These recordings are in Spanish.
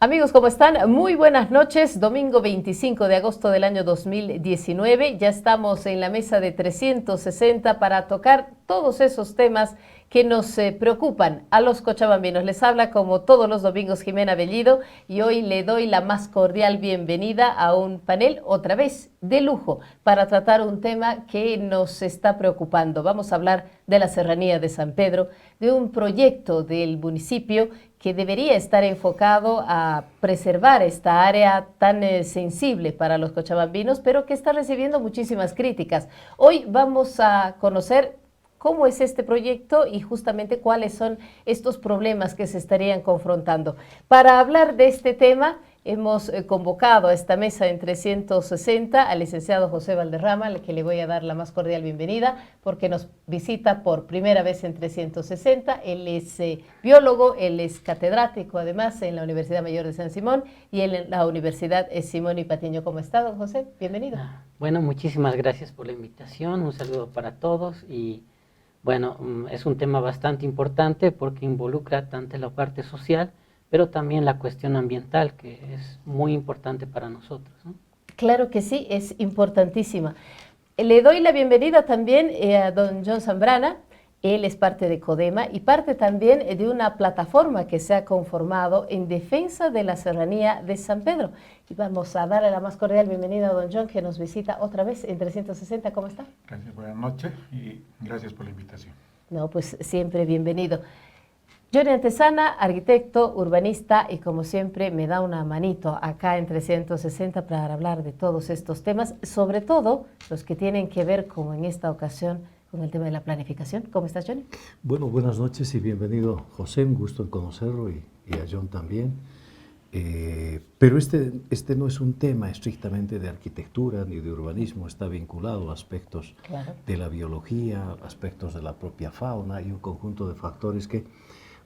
Amigos, ¿cómo están? Muy buenas noches. Domingo 25 de agosto del año 2019. Ya estamos en la mesa de 360 para tocar todos esos temas que nos preocupan a los cochabambinos. Les habla como todos los domingos Jimena Bellido y hoy le doy la más cordial bienvenida a un panel otra vez de lujo para tratar un tema que nos está preocupando. Vamos a hablar de la Serranía de San Pedro, de un proyecto del municipio que debería estar enfocado a preservar esta área tan sensible para los cochabambinos, pero que está recibiendo muchísimas críticas. Hoy vamos a conocer cómo es este proyecto y justamente cuáles son estos problemas que se estarían confrontando. Para hablar de este tema, hemos convocado a esta mesa en 360 al licenciado José Valderrama, al que le voy a dar la más cordial bienvenida, porque nos visita por primera vez en 360. Él es biólogo, él es catedrático además en la Universidad Mayor de San Simón y en la Universidad Simón y Patiño. ¿Cómo está, don José? Bienvenido. Bueno, muchísimas gracias por la invitación, un saludo para todos y bueno, es un tema bastante importante porque involucra tanto la parte social, pero también la cuestión ambiental, que es muy importante para nosotros, ¿no? Claro que sí, es importantísima. Le doy la bienvenida también a don John Zambrana. Él es parte de CODEMA y parte también de una plataforma que se ha conformado en defensa de la Serranía de San Pedro. Y vamos a darle la más cordial bienvenida a don John, que nos visita otra vez en 360. ¿Cómo está? Gracias, buenas noches y gracias por la invitación. No, pues siempre bienvenido. Johnny Antesana, arquitecto, urbanista y como siempre me da una manito acá en 360 para hablar de todos estos temas, sobre todo los que tienen que ver, como en esta ocasión, con el tema de la planificación. ¿Cómo estás, Johnny? Bueno, buenas noches y bienvenido, José, un gusto en conocerlo y a John también. Pero este no es un tema estrictamente de arquitectura ni de urbanismo, está vinculado a aspectos de la biología, aspectos de la propia fauna y un conjunto de factores que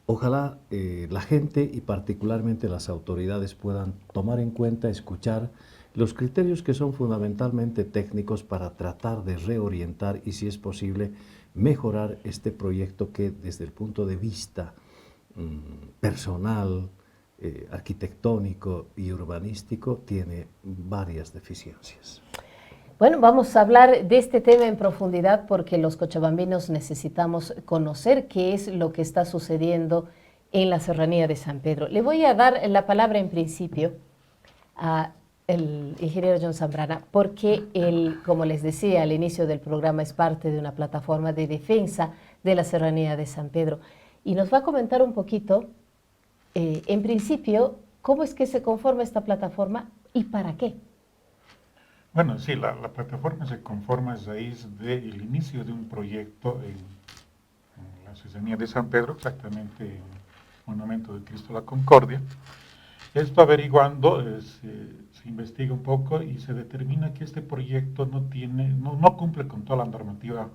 ojalá la gente y particularmente las autoridades puedan tomar en cuenta, escuchar los criterios que son fundamentalmente técnicos para tratar de reorientar y, si es posible, mejorar este proyecto que desde el punto de vista personal, arquitectónico y urbanístico tiene varias deficiencias. Bueno, vamos a hablar de este tema en profundidad porque los cochabambinos necesitamos conocer qué es lo que está sucediendo en la Serranía de San Pedro. Le voy a dar la palabra en principio a el ingeniero John Zambrana, porque él, como les decía al inicio del programa, es parte de una plataforma de defensa de la Serranía de San Pedro. Y nos va a comentar un poquito, en principio, cómo es que se conforma esta plataforma y para qué. Bueno, sí, la plataforma se conforma a raíz del inicio de un proyecto en la Serranía de San Pedro, exactamente en el Monumento de Cristo la Concordia. Esto averiguando, se investiga un poco y se determina que este proyecto no cumple con toda la normativa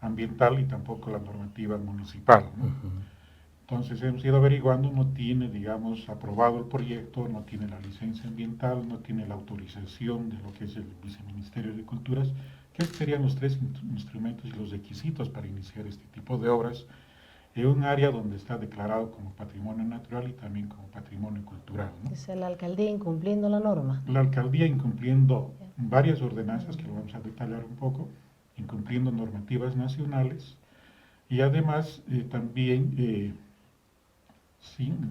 ambiental y tampoco la normativa municipal, ¿no? Entonces hemos ido averiguando, no tiene, digamos, aprobado el proyecto, no tiene la licencia ambiental, no tiene la autorización de lo que es el Viceministerio de Culturas, que serían los tres instrumentos y los requisitos para iniciar este tipo de obras en un área donde está declarado como patrimonio natural y también como patrimonio cultural, ¿no? Es la alcaldía incumpliendo la norma. La alcaldía incumpliendo varias ordenanzas, que lo vamos a detallar un poco, incumpliendo normativas nacionales y además también,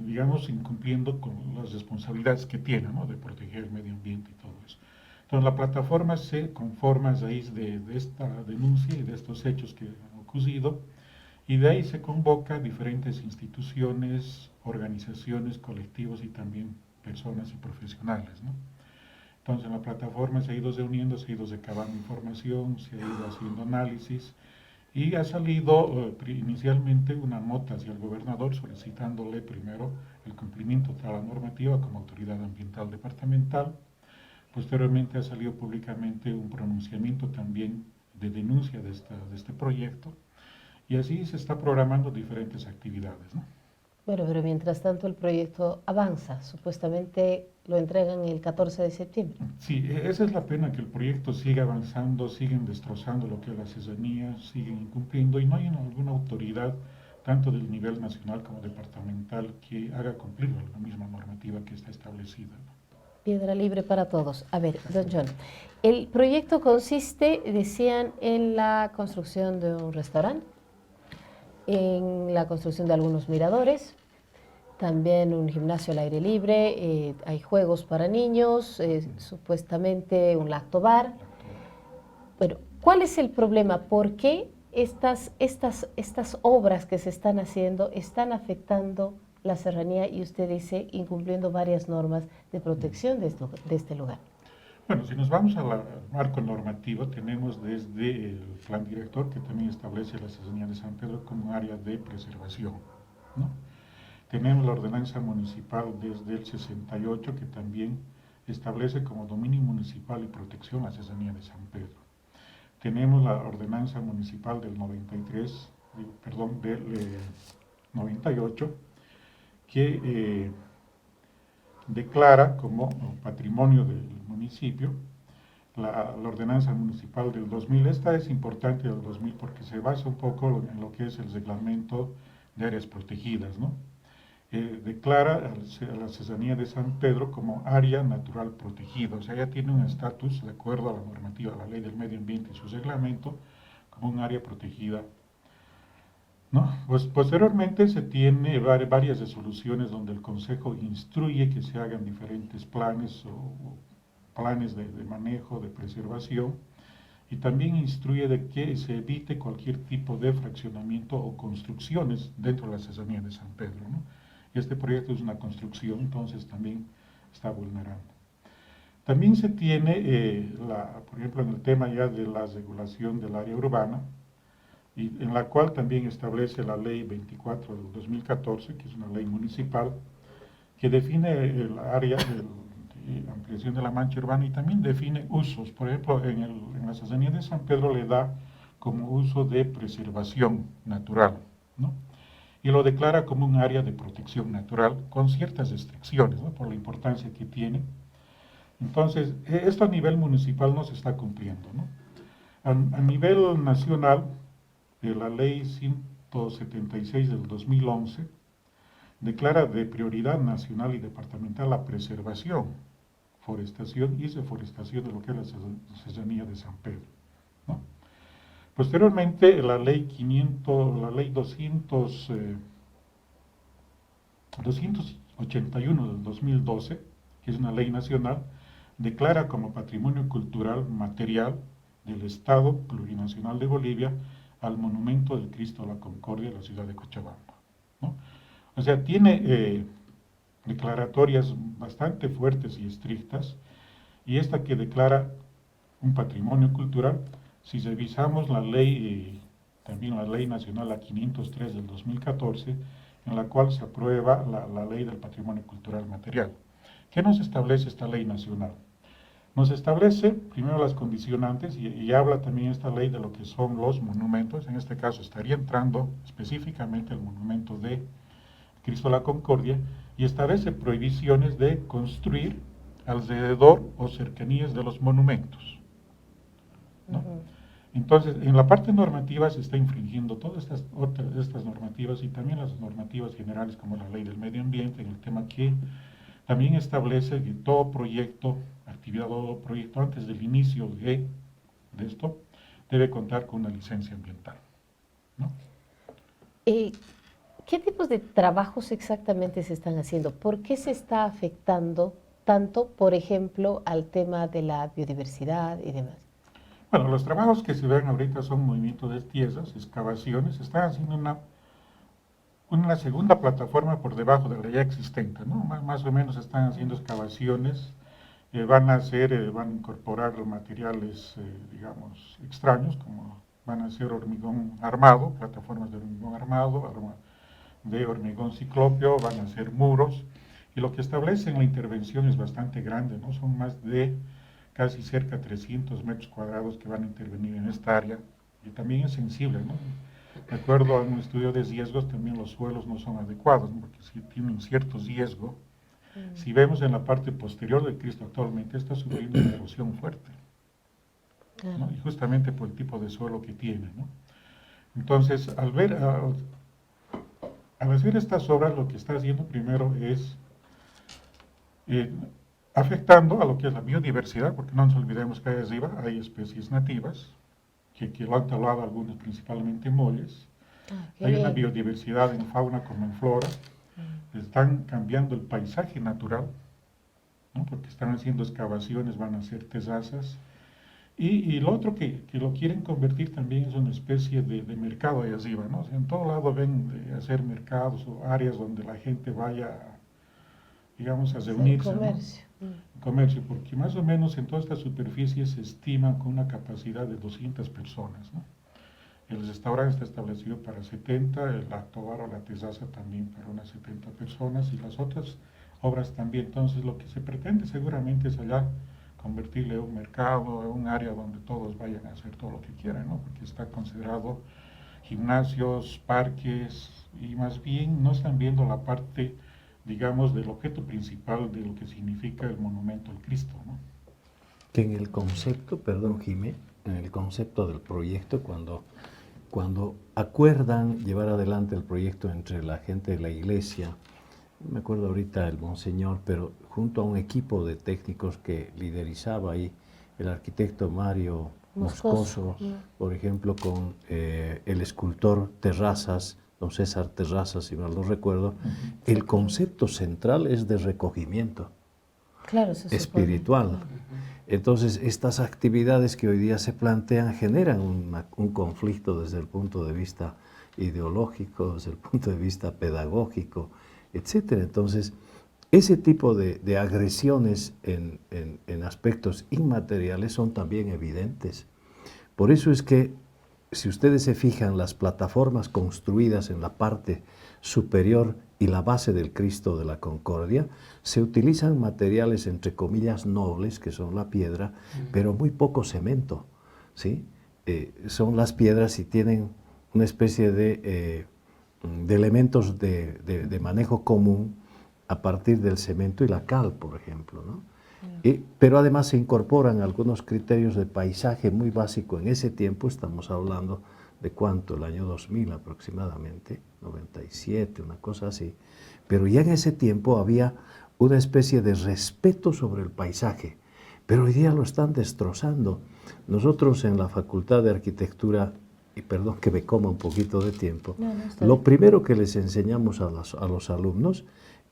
digamos, incumpliendo con las responsabilidades que tiene, ¿no?, de proteger el medio ambiente y todo eso. Entonces la plataforma se conforma a raíz de esta denuncia y de estos hechos que han ocurrido, y de ahí se convoca a diferentes instituciones, organizaciones, colectivos y también personas y profesionales, ¿no? Entonces en la plataforma se ha ido reuniendo, se ha ido recabando información, se ha ido haciendo análisis y ha salido inicialmente una nota hacia el gobernador solicitándole primero el cumplimiento de la normativa como autoridad ambiental departamental. Posteriormente ha salido públicamente un pronunciamiento también de denuncia de este proyecto. Y así se está programando diferentes actividades, ¿no? Bueno, pero mientras tanto el proyecto avanza, supuestamente lo entregan el 14 de septiembre. Sí, esa es la pena, que el proyecto sigue avanzando, siguen destrozando lo que es la serranía, siguen incumpliendo y no hay alguna autoridad tanto del nivel nacional como departamental, que haga cumplir la misma normativa que está establecida, ¿no? Piedra libre para todos. A ver, don John, el proyecto consiste, decían, en la construcción de un restaurante, en la construcción de algunos miradores, también un gimnasio al aire libre, hay juegos para niños, supuestamente un lactobar. Bueno, ¿cuál es el problema? ¿Por qué estas obras que se están haciendo están afectando la serranía y usted dice incumpliendo varias normas de protección de este lugar? Bueno, si nos vamos al marco normativo, tenemos desde el plan director, que también establece la serranía de San Pedro como un área de preservación, ¿no? Tenemos la ordenanza municipal desde el 68, que también establece como dominio municipal y protección la serranía de San Pedro. Tenemos la ordenanza municipal del 93, perdón, del 98, que declara como patrimonio del municipio la ordenanza municipal del 2000. Esta es importante del 2000 porque se basa un poco en lo que es el reglamento de áreas protegidas, ¿no? Declara a la serranía de San Pedro como área natural protegida, o sea, ya tiene un estatus de acuerdo a la normativa, a la ley del medio ambiente y su reglamento, como un área protegida, ¿no? Pues posteriormente se tiene varias resoluciones donde el Consejo instruye que se hagan diferentes planes o planes de manejo, de preservación, y también instruye de que se evite cualquier tipo de fraccionamiento o construcciones dentro de la serranía de San Pedro, ¿no? Este proyecto es una construcción, entonces también está vulnerando. También se tiene, por ejemplo, en el tema ya de la regulación del área urbana, y en la cual también establece la ley 24 del 2014, que es una ley municipal, que define el área de ampliación de la mancha urbana y también define usos. Por ejemplo, en la serranía de San Pedro le da como uso de preservación natural, ¿no? Y lo declara como un área de protección natural con ciertas restricciones, ¿no? Por la importancia que tiene. Entonces, esto a nivel municipal no se está cumpliendo, ¿no? A nivel nacional, la ley 176 del 2011 declara de prioridad nacional y departamental la preservación, forestación y reforestación de lo que es la serranía de San Pedro, ¿no? Posteriormente, la ley 281 del 2012, que es una ley nacional, declara como patrimonio cultural material del Estado Plurinacional de Bolivia al monumento del Cristo de la Concordia de la ciudad de Cochabamba, ¿no? O sea, tiene declaratorias bastante fuertes y estrictas, y esta que declara un patrimonio cultural, si revisamos la ley, también la ley nacional, la 503 del 2014, en la cual se aprueba la ley del patrimonio cultural material. ¿Qué nos establece esta ley nacional? Nos establece primero las condicionantes y habla también esta ley de lo que son los monumentos. En este caso estaría entrando específicamente el monumento de Cristo de la Concordia, y establece prohibiciones de construir alrededor o cercanías de los monumentos, ¿no? Entonces, en la parte normativa se está infringiendo todas estas normativas y también las normativas generales como la ley del medio ambiente, en el tema que también establece que todo proyecto, actividad o proyecto antes del inicio de esto debe contar con una licencia ambiental, ¿no? ¿Qué tipos de trabajos exactamente se están haciendo? ¿Por qué se está afectando tanto, por ejemplo, al tema de la biodiversidad y demás? Bueno, los trabajos que se ven ahorita son movimiento de tierras, excavaciones, están haciendo una segunda plataforma por debajo de la ya existente, ¿no? Más o menos están haciendo excavaciones, van a incorporar materiales, digamos, extraños, como van a hacer hormigón armado, plataformas de hormigón armado, de hormigón ciclópeo, van a hacer muros, y lo que establecen la intervención es bastante grande, ¿no? Son más de casi cerca de 300 metros cuadrados que van a intervenir en esta área, y también es sensible, ¿no? De acuerdo a un estudio de riesgos, también los suelos no son adecuados, ¿no? Porque sí tienen cierto riesgo. Si vemos en la parte posterior del Cristo actualmente, está sufriendo una erosión fuerte, ¿no? Y justamente por el tipo de suelo que tiene, ¿no? Entonces, al ver Al hacer estas obras, lo que está haciendo primero es afectando a lo que es la biodiversidad, porque no nos olvidemos que ahí arriba hay especies nativas, que lo han talado algunos, principalmente molles. Hay una biodiversidad en fauna como en flora. Están cambiando el paisaje natural, ¿no? Porque están haciendo excavaciones, van a hacer terrazas. Y lo otro que lo quieren convertir también es una especie de mercado ahí arriba, ¿no? O sea, en todo lado ven de hacer mercados o áreas donde la gente vaya, digamos, a reunirse, comercio. ¿no? Comercio, porque más o menos en toda esta superficie se estima con una capacidad de 200 personas, ¿no? El restaurante está establecido para 70, el tobar o la terraza también para unas 70 personas y las otras obras también. Entonces lo que se pretende seguramente es allá convertirle un mercado, un área donde todos vayan a hacer todo lo que quieran, ¿no? Porque está considerado gimnasios, parques, y más bien no están viendo la parte, digamos, del objeto principal de lo que significa el monumento al Cristo, ¿no? Que en el concepto, perdón Jimé, en el concepto del proyecto, cuando acuerdan llevar adelante el proyecto entre la gente de la iglesia, no me acuerdo ahorita el monseñor, pero junto a un equipo de técnicos que liderizaba ahí el arquitecto Mario Moscoso, por ejemplo, con el escultor Terrazas, don César Terrazas, si mal no recuerdo, el concepto central es de recogimiento espiritual. Entonces, estas actividades que hoy día se plantean generan un conflicto desde el punto de vista ideológico, desde el punto de vista pedagógico, etcétera. Entonces, ese tipo de agresiones en aspectos inmateriales son también evidentes. Por eso es que, si ustedes se fijan, las plataformas construidas en la parte superior y la base del Cristo de la Concordia, se utilizan materiales entre comillas nobles, que son la piedra, pero muy poco cemento, ¿sí? Son las piedras y tienen una especie de elementos de manejo común a partir del cemento y la cal, por ejemplo, ¿no? Pero además se incorporan algunos criterios de paisaje muy básico. En ese tiempo estamos hablando de cuánto, el año 2000 aproximadamente, 97, una cosa así. Pero ya en ese tiempo había una especie de respeto sobre el paisaje, pero hoy día lo están destrozando. Nosotros en la Facultad de Arquitectura, y perdón que me coma un poquito de tiempo, lo primero que les enseñamos a los alumnos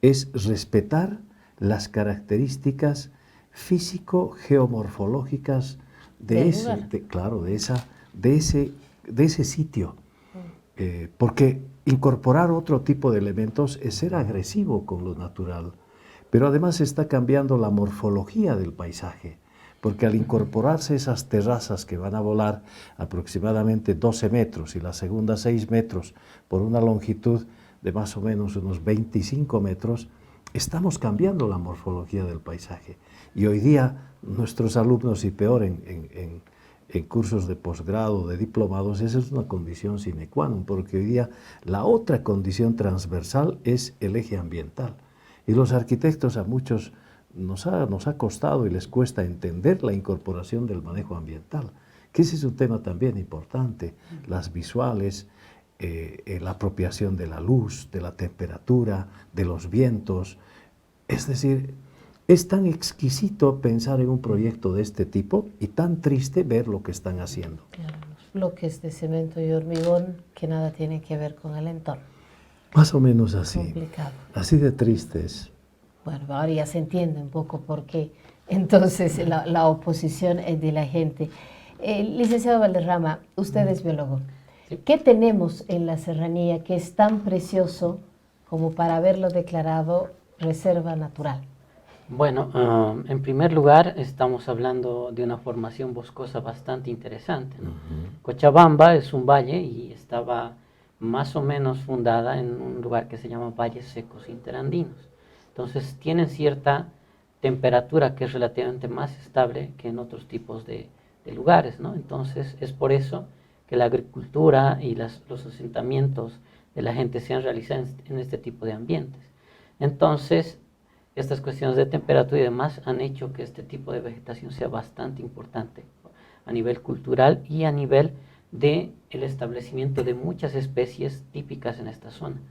es respetar las características físico-geomorfológicas de ese sitio. Porque incorporar otro tipo de elementos es ser agresivo con lo natural, pero además está cambiando la morfología del paisaje, porque al incorporarse esas terrazas que van a volar aproximadamente 12 metros y la segunda 6 metros por una longitud de más o menos unos 25 metros, estamos cambiando la morfología del paisaje. Y hoy día nuestros alumnos, y peor en cursos de posgrado, de diplomados, esa es una condición sine qua non, porque hoy día la otra condición transversal es el eje ambiental. Y los arquitectos a muchos nos ha costado y les cuesta entender la incorporación del manejo ambiental, que ese es un tema también importante, las visuales, la apropiación de la luz, de la temperatura, de los vientos. Es decir, es tan exquisito pensar en un proyecto de este tipo y tan triste ver lo que están haciendo. Claro, los bloques de cemento y hormigón que nada tienen que ver con el entorno. Más o menos así. Complicado. Así de tristes. Bueno, ahora ya se entiende un poco por qué entonces la oposición es de la gente. Licenciado Valderrama, usted es biólogo. ¿Qué tenemos en la serranía que es tan precioso como para haberlo declarado reserva natural? Bueno, en primer lugar estamos hablando de una formación boscosa bastante interesante, ¿no? Cochabamba es un valle y estaba más o menos fundada en un lugar que se llama Valles Secos Interandinos. Entonces tienen cierta temperatura que es relativamente más estable que en otros tipos de lugares, ¿no? Entonces es por eso que la agricultura y los asentamientos de la gente se han realizado en este tipo de ambientes. Entonces, estas cuestiones de temperatura y demás han hecho que este tipo de vegetación sea bastante importante a nivel cultural y a nivel del establecimiento de muchas especies típicas en esta zona.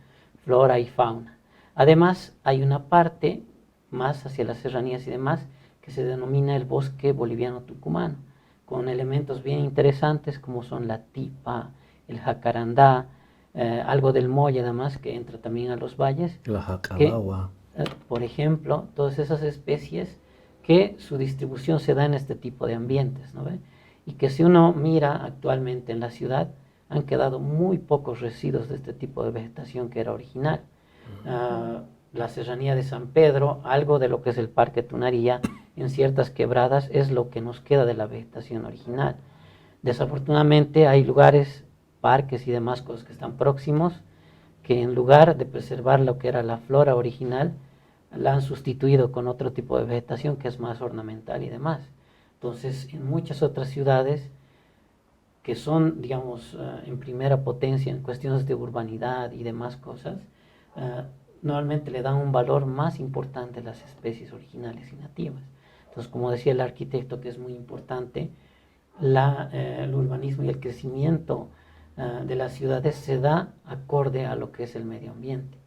flora y fauna. Además, hay una parte más hacia las serranías y demás que se denomina el bosque boliviano tucumano, con elementos bien interesantes como son la tipa, el jacarandá, algo del molle además que entra también a los valles. La jacalagua. Por ejemplo, todas esas especies que su distribución se da en este tipo de ambientes, ¿no ve? Y que si uno mira actualmente en la ciudad, han quedado muy pocos residuos de este tipo de vegetación que era original. La serranía de San Pedro, algo de lo que es el Parque Tunarilla, en ciertas quebradas es lo que nos queda de la vegetación original. Desafortunadamente hay lugares, parques y demás cosas que están próximos, que en lugar de preservar lo que era la flora original, la han sustituido con otro tipo de vegetación que es más ornamental y demás. Entonces, en muchas otras ciudades que son, digamos, en primera potencia en cuestiones de urbanidad y demás cosas, normalmente le dan un valor más importante a las especies originales y nativas. Entonces, como decía el arquitecto, que es muy importante, el urbanismo y el crecimiento de las ciudades se da acorde a lo que es el medio ambiente.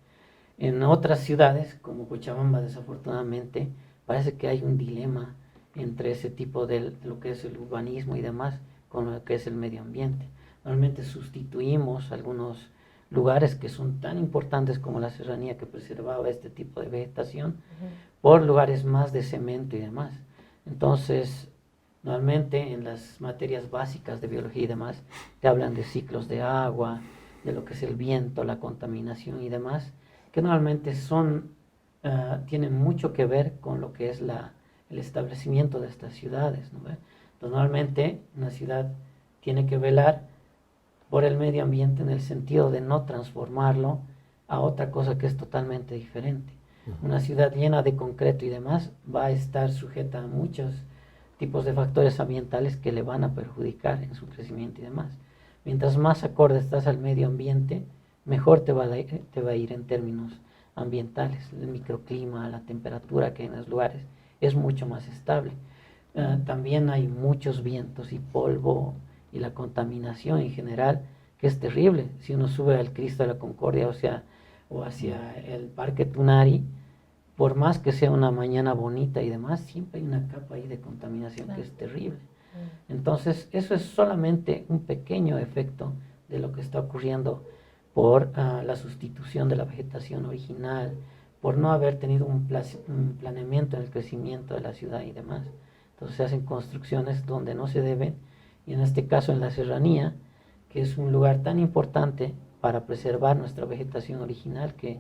En otras ciudades, como Cochabamba, desafortunadamente, parece que hay un dilema entre ese tipo de lo que es el urbanismo y demás con lo que es el medio ambiente. Normalmente sustituimos algunos lugares que son tan importantes como la serranía que preservaba este tipo de vegetación por lugares más de cemento y demás. Entonces, normalmente en las materias básicas de biología y demás, te hablan de ciclos de agua, de lo que es el viento, la contaminación y demás, que normalmente tienen mucho que ver con lo que es el establecimiento de estas ciudades, ¿no? Entonces, normalmente una ciudad tiene que velar por el medio ambiente en el sentido de no transformarlo a otra cosa que es totalmente diferente. Una ciudad llena de concreto y demás va a estar sujeta a muchos tipos de factores ambientales que le van a perjudicar en su crecimiento y demás. Mientras más acorde estás al medio ambiente, mejor te va a ir en términos ambientales. El microclima, la temperatura que hay en los lugares es mucho más estable. También hay muchos vientos y polvo y la contaminación en general, que es terrible. Si uno sube al Cristo de la Concordia o hacia el Parque Tunari, por más que sea una mañana bonita y demás, siempre hay una capa ahí de contaminación que es terrible. Entonces, eso es solamente un pequeño efecto de lo que está ocurriendo por la sustitución de la vegetación original, por no haber tenido un planeamiento en el crecimiento de la ciudad y demás. Entonces se hacen construcciones donde no se deben, y en este caso en la serranía, que es un lugar tan importante para preservar nuestra vegetación original, que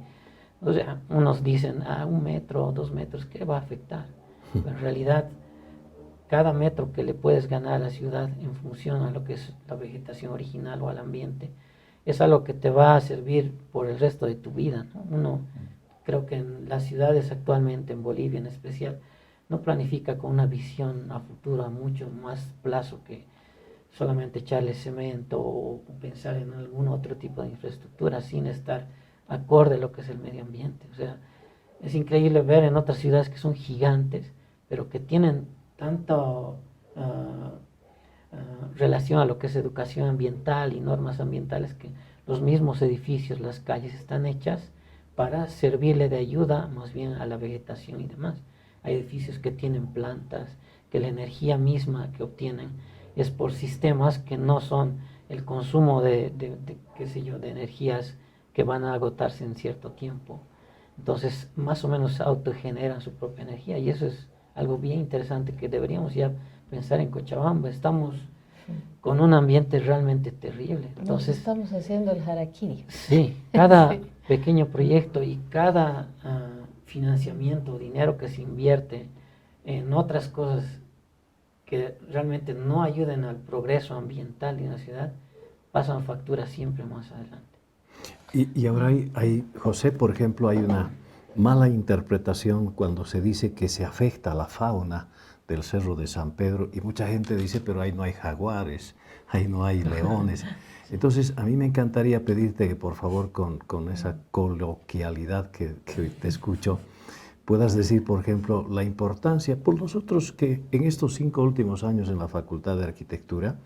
o sea, unos dicen, 1 metro, 2 metros, ¿qué va a afectar? Pero en realidad, cada metro que le puedes ganar a la ciudad en función a lo que es la vegetación original o al ambiente, es algo que te va a servir por el resto de tu vida, ¿no? Creo que en las ciudades actualmente, en Bolivia en especial, no planifica con una visión a futuro a mucho más plazo que solamente echarle cemento o pensar en algún otro tipo de infraestructura sin estar acorde a lo que es el medio ambiente. O sea, es increíble ver en otras ciudades que son gigantes, pero que tienen tanta relación a lo que es educación ambiental y normas ambientales, que los mismos edificios, las calles están hechas para servirle de ayuda más bien a la vegetación y demás. Hay edificios que tienen plantas, que la energía misma que obtienen es por sistemas que no son el consumo qué sé yo, de energías que van a agotarse en cierto tiempo. Entonces, más o menos autogeneran su propia energía, y eso es algo bien interesante que deberíamos ya pensar en Cochabamba. Estamos con un ambiente realmente terrible. Entonces, estamos haciendo el harakiri. Sí, cada pequeño proyecto y cada financiamiento, dinero que se invierte en otras cosas que realmente no ayuden al progreso ambiental de una ciudad, pasan facturas siempre más adelante. Y ahora José, por ejemplo, hay una mala interpretación cuando se dice que se afecta a la fauna del Cerro de San Pedro, y mucha gente dice, pero ahí no hay jaguares, ahí no hay leones. Entonces, a mí me encantaría pedirte que, por favor, con esa coloquialidad que te escucho, puedas decir, por ejemplo, la importancia, por nosotros que en estos 5 últimos años en la Facultad de Arquitectura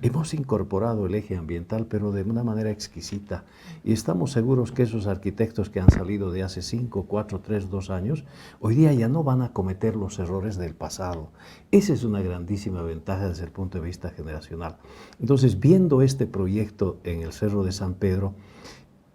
hemos incorporado el eje ambiental, pero de una manera exquisita. Y estamos seguros que esos arquitectos que han salido de hace 5, 4, 3, 2 años, hoy día ya no van a cometer los errores del pasado. Esa es una grandísima ventaja desde el punto de vista generacional. Entonces, viendo este proyecto en el Cerro de San Pedro,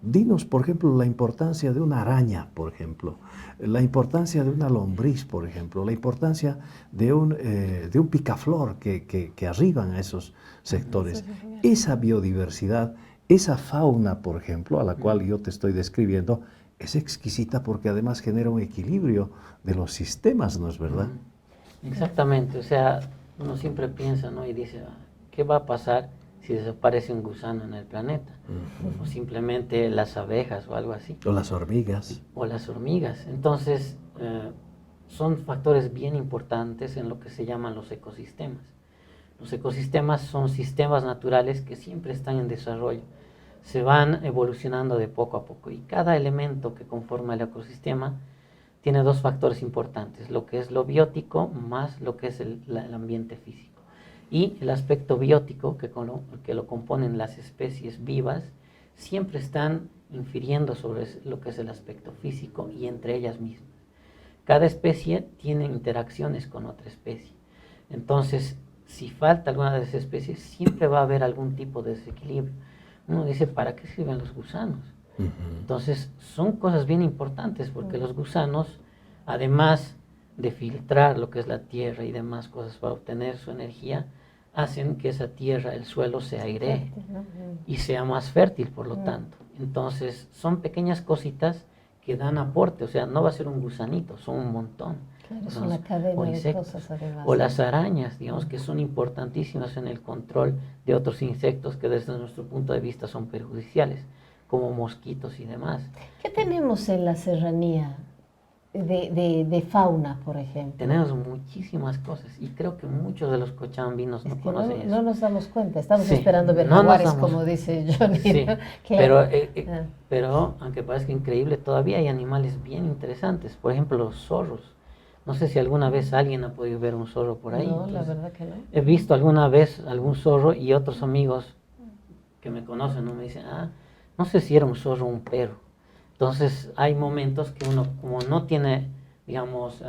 dinos, por ejemplo, la importancia de una araña, por ejemplo, la importancia de una lombriz, por ejemplo, la importancia de un picaflor que arriban a esos sectores. Esa biodiversidad, esa fauna, por ejemplo, a la cual yo te estoy describiendo, es exquisita porque además genera un equilibrio de los sistemas, ¿no es verdad? Exactamente, o sea, uno siempre piensa, ¿no? Y dice, ¿qué va a pasar si desaparece un gusano en el planeta? O simplemente las abejas o algo así. O las hormigas. O las hormigas. Entonces, son factores bien importantes en lo que se llaman los ecosistemas. Los ecosistemas son sistemas naturales que siempre están en desarrollo. Se van evolucionando de poco a poco. Y cada elemento que conforma el ecosistema tiene 2 factores importantes, lo que es lo biótico más lo que es el ambiente físico. Y el aspecto biótico, que lo componen las especies vivas, siempre están infiriendo sobre lo que es el aspecto físico y entre ellas mismas. Cada especie tiene interacciones con otra especie. Entonces, si falta alguna de esas especies, siempre va a haber algún tipo de desequilibrio. Uno dice, ¿para qué sirven los gusanos? Entonces, son cosas bien importantes porque los gusanos, además de filtrar lo que es la tierra y demás cosas para obtener su energía, hacen que esa tierra, el suelo, se airee y sea más fértil, por lo tanto. Entonces, son pequeñas cositas que dan aporte, o sea, no va a ser un gusanito, son un montón. Claro, es una cadena de cosas además. O las arañas, digamos, que son importantísimas en el control de otros insectos que desde nuestro punto de vista son perjudiciales, como mosquitos y demás. ¿Qué tenemos en la serranía de fauna, por ejemplo? Tenemos muchísimas cosas y creo que muchos de los cochabambinos no conocen eso. No nos damos cuenta, estamos Sí, esperando ver no jaguares, nos damos- como dice Johnny. Sí, ¿no? Claro. pero aunque parezca increíble, todavía hay animales bien interesantes. Por ejemplo, los zorros. No sé si alguna vez alguien ha podido ver un zorro por ahí. No, la verdad que no. He visto alguna vez algún zorro y otros amigos que me conocen, ¿no? Me dicen, no sé si era un zorro o un perro. Entonces hay momentos que uno, como no tiene, digamos,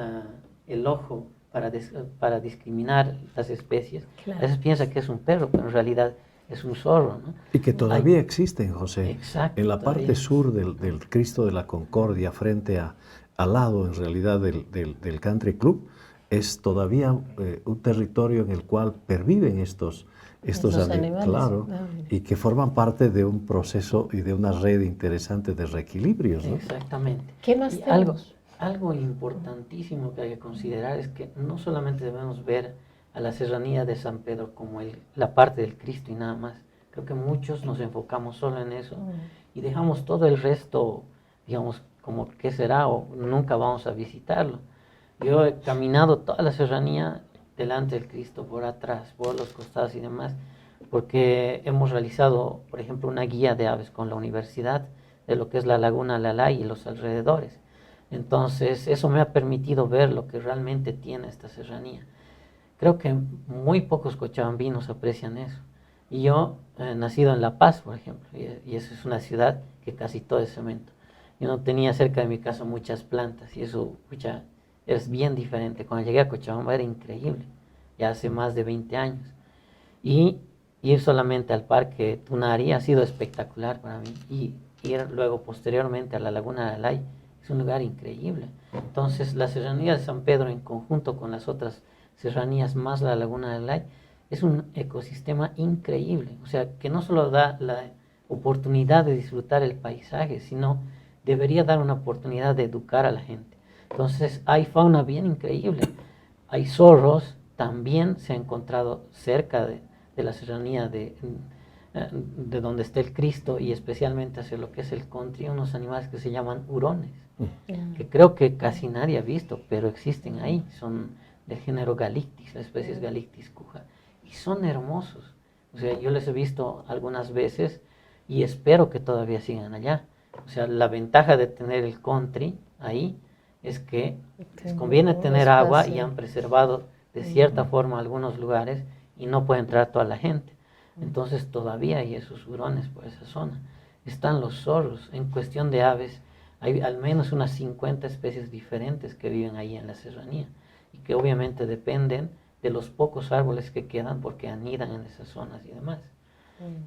el ojo para discriminar las especies, Claro. a veces piensa que es un perro, pero en realidad es un zorro, ¿no? Y que todavía existen, José. Exacto, en la parte todavía. sur del Cristo de la Concordia, frente al lado en realidad del Country Club, es todavía un territorio en el cual perviven estos animales, claro, y que forman parte de un proceso y de una red interesante de reequilibrios, ¿no? Exactamente. ¿Qué más Y tenemos? algo importantísimo que hay que considerar es que no solamente debemos ver a la serranía de San Pedro como la parte del Cristo y nada más. Creo que muchos nos enfocamos solo en eso y dejamos todo el resto, digamos, como qué será o nunca vamos a visitarlo. Yo he caminado toda la serranía delante del Cristo, por atrás, por los costados y demás, porque hemos realizado, por ejemplo, una guía de aves con la universidad de lo que es la Laguna Lalay y los alrededores. Entonces, eso me ha permitido ver lo que realmente tiene esta serranía. Creo que muy pocos cochabambinos aprecian eso. Y yo, nacido en La Paz, por ejemplo, y eso es una ciudad que casi todo es cemento. Yo no tenía cerca de mi casa muchas plantas y eso, pucha, es bien diferente. Cuando llegué a Cochabamba era increíble, ya hace más de 20 años. Y ir solamente al Parque Tunari ha sido espectacular para mí. Y ir luego posteriormente a la Laguna de Alay es un lugar increíble. Entonces la serranía de San Pedro en conjunto con las otras serranías más la Laguna de Alay es un ecosistema increíble. O sea, que no solo da la oportunidad de disfrutar el paisaje, sino debería dar una oportunidad de educar a la gente. Entonces hay fauna bien increíble. Hay zorros, también se ha encontrado cerca de la serranía de donde está el Cristo y especialmente hacia lo que es el country, unos animales que se llaman hurones, que creo que casi nadie ha visto, pero existen ahí, son del género Galictis, la especie es Galictis cuja, y son hermosos. O sea, yo les he visto algunas veces y espero que todavía sigan allá. O sea, la ventaja de tener el country ahí es que les Sí, conviene un tener agua y espacio. han preservado de cierta forma algunos lugares y no puede entrar toda la gente. Entonces todavía hay esos hurones por esa zona. Están los zorros. En cuestión de aves, hay al menos unas 50 especies diferentes que viven ahí en la serranía y que obviamente dependen de los pocos árboles que quedan porque anidan en esas zonas y demás.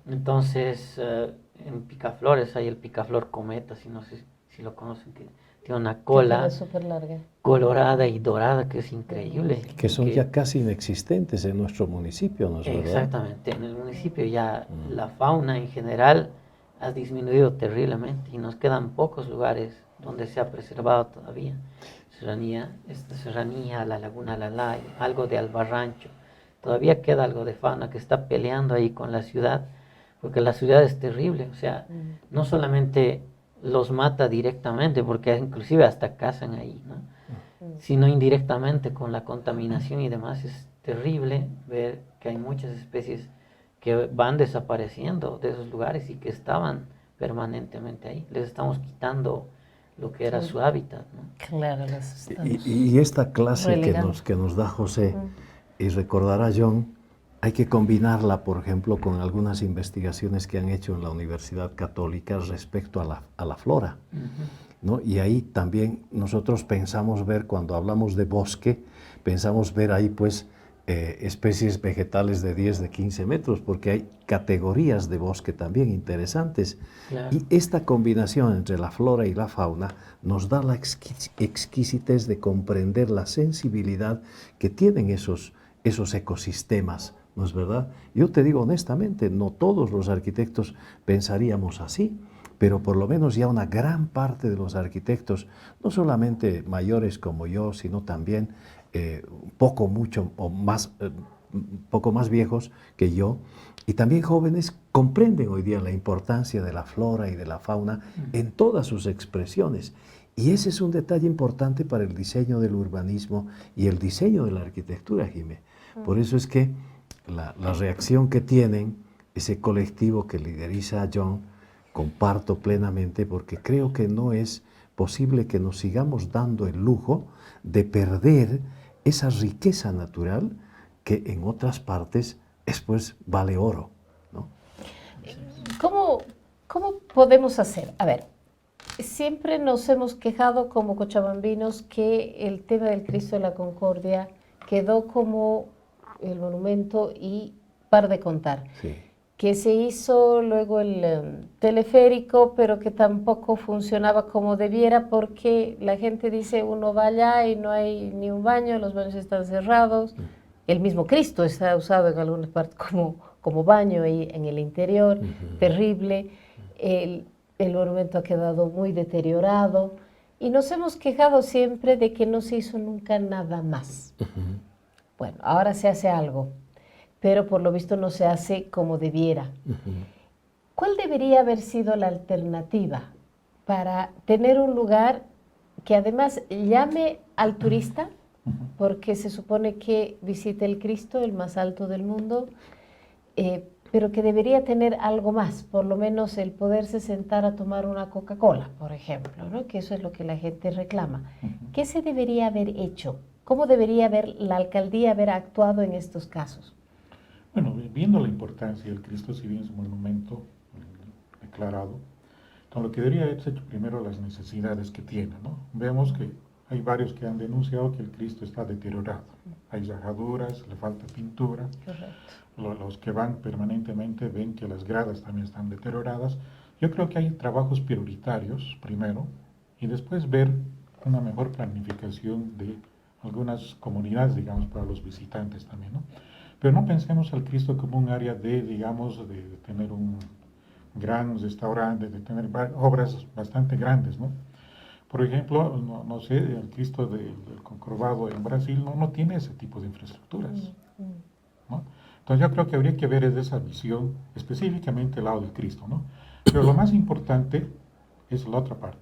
Entonces, en Picaflores hay el picaflor cometa, si no sé si lo conocen, que tiene una Que cola tiene súper larga. colorada y dorada que es increíble. Que son que- ya casi inexistentes en nuestro municipio, ¿no es verdad? Exactamente, en el municipio ya la fauna en general ha disminuido terriblemente y nos quedan pocos lugares donde se ha preservado todavía. Esta serranía, la laguna Lalay, algo de Albarrancho. Todavía queda algo de fauna que está peleando ahí con la ciudad, porque la ciudad es terrible, o sea, no solamente los mata directamente, porque inclusive hasta cazan ahí, ¿no? Sino indirectamente con la contaminación y demás. Es terrible ver que hay muchas especies que van desapareciendo de esos lugares y que estaban permanentemente ahí. Les estamos quitando lo que era su hábitat, ¿no? Claro, las estamos Y esta clase relegando. que nos da José, y recordará John, hay que combinarla, por ejemplo, con algunas investigaciones que han hecho en la Universidad Católica respecto a la flora, ¿no? Y ahí también nosotros pensamos ver, cuando hablamos de bosque, pensamos ver ahí pues especies vegetales de 10, de 15 metros, porque hay categorías de bosque también interesantes. Claro. Y esta combinación entre la flora y la fauna nos da la exquisitez de comprender la sensibilidad que tienen esos ecosistemas, ¿no es verdad? Yo te digo honestamente, no todos los arquitectos pensaríamos así, pero por lo menos ya una gran parte de los arquitectos, no solamente mayores como yo, sino también mucho o más, poco más viejos que yo, y también jóvenes, comprenden hoy día la importancia de la flora y de la fauna en todas sus expresiones. Y ese es un detalle importante para el diseño del urbanismo y el diseño de la arquitectura, Jimé. Por eso es que la reacción que tienen ese colectivo que lideriza John, comparto plenamente, porque creo que no es posible que nos sigamos dando el lujo de perder esa riqueza natural que en otras partes después vale oro, ¿no? ¿Cómo podemos hacer? A ver, siempre nos hemos quejado como cochabambinos que el tema del Cristo de la Concordia quedó como el monumento y par de contar. Sí. Que se hizo luego el teleférico, pero que tampoco funcionaba como debiera porque la gente dice uno va allá y no hay ni un baño, los baños están cerrados. El mismo Cristo está usado en algunas partes como baño ahí en el interior, terrible. El monumento ha quedado muy deteriorado y nos hemos quejado siempre de que no se hizo nunca nada más. Bueno, ahora se hace algo, pero por lo visto no se hace como debiera. ¿Cuál debería haber sido la alternativa para tener un lugar que además llame al turista, porque se supone que visita el Cristo, el más alto del mundo, pero que debería tener algo más, por lo menos el poderse sentar a tomar una Coca-Cola, por ejemplo, ¿no? Que eso es lo que la gente reclama? ¿Qué se debería haber hecho? ¿Cómo debería la alcaldía haber actuado en estos casos? Bueno, viendo la importancia del Cristo, si bien es un monumento declarado, con lo que debería haberse hecho primero las necesidades que tiene, ¿no? Vemos que hay varios que han denunciado que el Cristo está deteriorado. Hay rajaduras, le falta pintura. Correcto. Los que van permanentemente ven que las gradas también están deterioradas. Yo creo que hay trabajos prioritarios primero y después ver una mejor planificación de algunas comunidades, digamos, para los visitantes también, ¿no? Pero no pensemos al Cristo como un área de, digamos, de tener un gran restaurante, de tener obras bastante grandes, ¿no? Por ejemplo, no sé, el Cristo del Corcovado en Brasil no tiene ese tipo de infraestructuras, ¿no? Entonces yo creo que habría que ver esa visión, específicamente el lado del Cristo, ¿no? Pero lo más importante es la otra parte,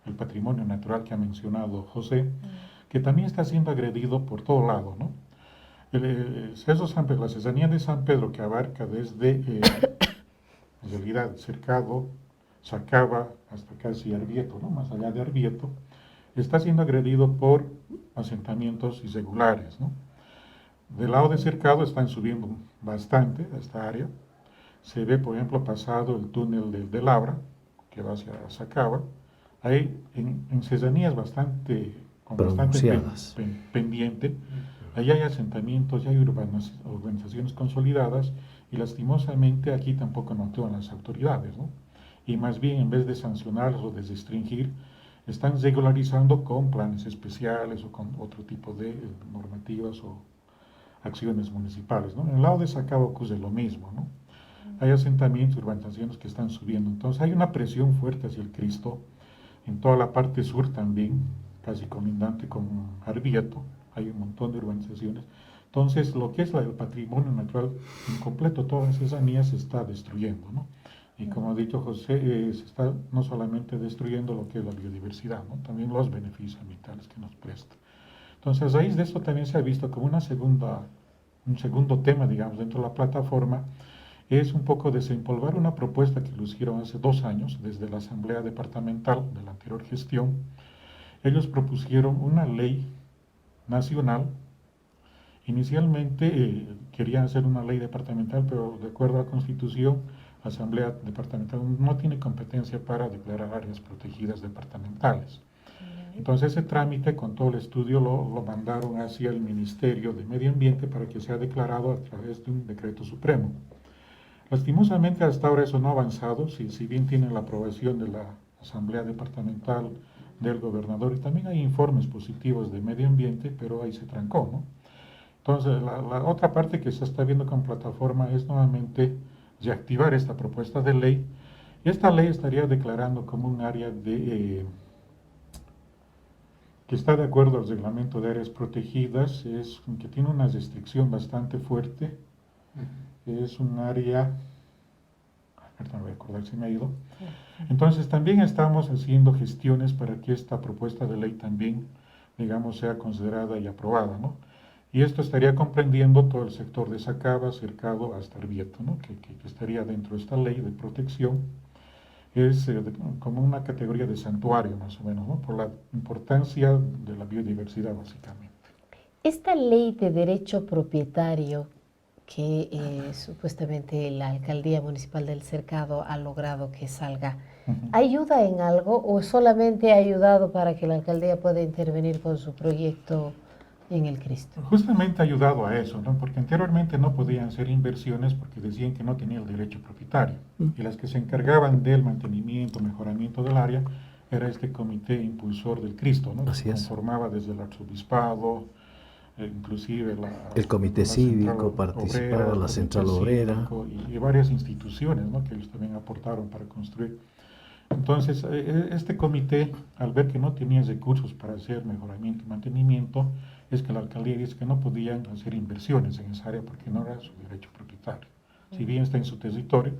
el patrimonio natural que ha mencionado José, que también está siendo agredido por todo lado, ¿no? La Cesarría de San Pedro, que abarca desde, en realidad, Cercado, Sacaba, hasta casi Arbieto, ¿no? Más allá de Arbieto, está siendo agredido por asentamientos irregulares, ¿no? Del lado de Cercado están subiendo bastante a esta área. Se ve, por ejemplo, pasado el túnel de Labra, que va hacia Sacaba. Hay en Cesanías con bastante pendiente. Ahí hay asentamientos, ya hay urbanizaciones consolidadas y lastimosamente aquí tampoco no actúan las autoridades, ¿no? Y más bien en vez de sancionarlos o de restringir, están regularizando con planes especiales o con otro tipo de normativas o acciones municipales, ¿no? En el lado de Sacaba ocurre lo mismo, ¿no? Hay asentamientos, urbanizaciones que están subiendo. Entonces hay una presión fuerte hacia el Cristo, en toda la parte sur también, casi colindante con Arvieto, hay un montón de urbanizaciones. Entonces lo que es el patrimonio natural incompleto, todas esas cesanías se está destruyendo, ¿no? Y como ha dicho José, se está no solamente destruyendo lo que es la biodiversidad, ¿no? También los beneficios ambientales que nos presta. Entonces a raíz de esto también se ha visto como un segundo tema, digamos, dentro de la plataforma, es un poco desempolvar una propuesta que lo hicieron hace 2 años desde la Asamblea Departamental de la anterior gestión. Ellos propusieron una ley nacional. Inicialmente querían hacer una ley departamental, pero de acuerdo a la Constitución, la Asamblea Departamental no tiene competencia para declarar áreas protegidas departamentales. Entonces ese trámite con todo el estudio lo mandaron hacia el Ministerio de Medio Ambiente para que sea declarado a través de un decreto supremo. Lastimosamente hasta ahora eso no ha avanzado, si bien tiene la aprobación de la Asamblea Departamental, del gobernador, y también hay informes positivos de medio ambiente, pero ahí se trancó, ¿no? Entonces la otra parte que se está viendo con plataforma es nuevamente reactivar esta propuesta de ley. Esta ley estaría declarando como un área que está de acuerdo al reglamento de áreas protegidas, que tiene una restricción bastante fuerte. Es un área, no voy a acordar si me ha ido. Entonces también estamos haciendo gestiones para que esta propuesta de ley también, digamos, sea considerada y aprobada, ¿no? Y esto estaría comprendiendo todo el sector de Sacaba, Cercado hasta Arvieto, ¿no? Que estaría dentro de esta ley de protección. Es como una categoría de santuario más o menos, ¿no? Por la importancia de la biodiversidad básicamente. Esta ley de derecho propietario que supuestamente la Alcaldía Municipal del Cercado ha logrado que salga, ¿ayuda en algo o solamente ha ayudado para que la alcaldía pueda intervenir con su proyecto en el Cristo? Justamente ha ayudado a eso, ¿no? Porque anteriormente no podían hacer inversiones porque decían que no tenía el derecho propietario. Y las que se encargaban del mantenimiento, mejoramiento del área, era este comité impulsor del Cristo, ¿no? Así que es. conformaba desde el arzobispado, inclusive el comité cívico participaba, la central obrera y varias instituciones, ¿no? que ellos también aportaron para construir. Entonces, este comité, al ver que no tenía recursos para hacer mejoramiento y mantenimiento, es que la alcaldía dice que no podían hacer inversiones en esa área porque no era su derecho propietario, si bien está en su territorio,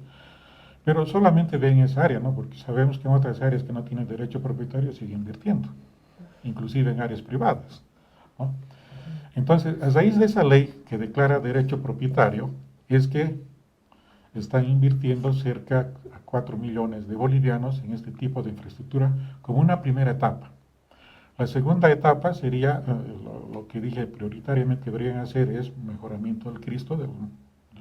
pero solamente ve en esa área, ¿no? Porque sabemos que en otras áreas que no tienen derecho propietario sigue invirtiendo, inclusive en áreas privadas, ¿no? Entonces, a raíz de esa ley que declara derecho propietario, es que están invirtiendo cerca a 4 millones de bolivianos en este tipo de infraestructura como una primera etapa. La segunda etapa sería, lo que dije prioritariamente que deberían hacer es mejoramiento del Cristo, del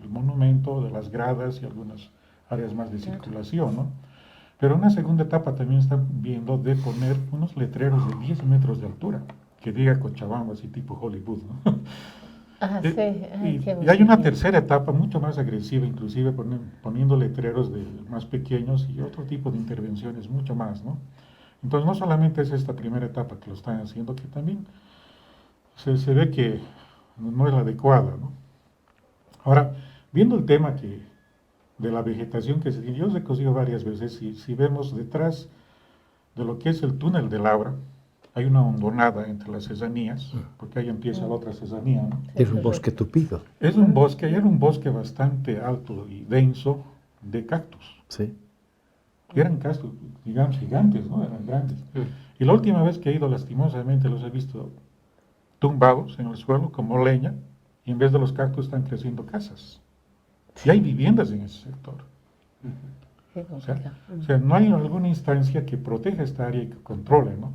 monumento, de las gradas y algunas áreas más de circulación, ¿no? Pero una segunda etapa también están viendo de poner unos letreros de 10 metros de altura, que diga Cochabamba, así tipo Hollywood, ¿no? Sí. Y hay una tercera etapa mucho más agresiva, inclusive poniendo letreros más pequeños y otro tipo de intervenciones mucho más, ¿no? Entonces no solamente es esta primera etapa que lo están haciendo, que también se ve que no es la adecuada, ¿no? Ahora, viendo el tema de la vegetación que se tiene, yo os he cosido varias veces, si vemos detrás de lo que es el túnel de Labra, hay una hondonada entre las cesanías, porque ahí empieza la otra cesanía, ¿no? Es un bosque tupido. Es un bosque, era un bosque bastante alto y denso de cactus. Sí. Eran cactus, digamos, gigantes, ¿no? Eran grandes. Y la última vez que he ido, lastimosamente, los he visto tumbados en el suelo como leña, y en vez de los cactus están creciendo casas. Y hay viviendas en ese sector. O sea, no hay alguna instancia que proteja esta área y que controle, ¿no?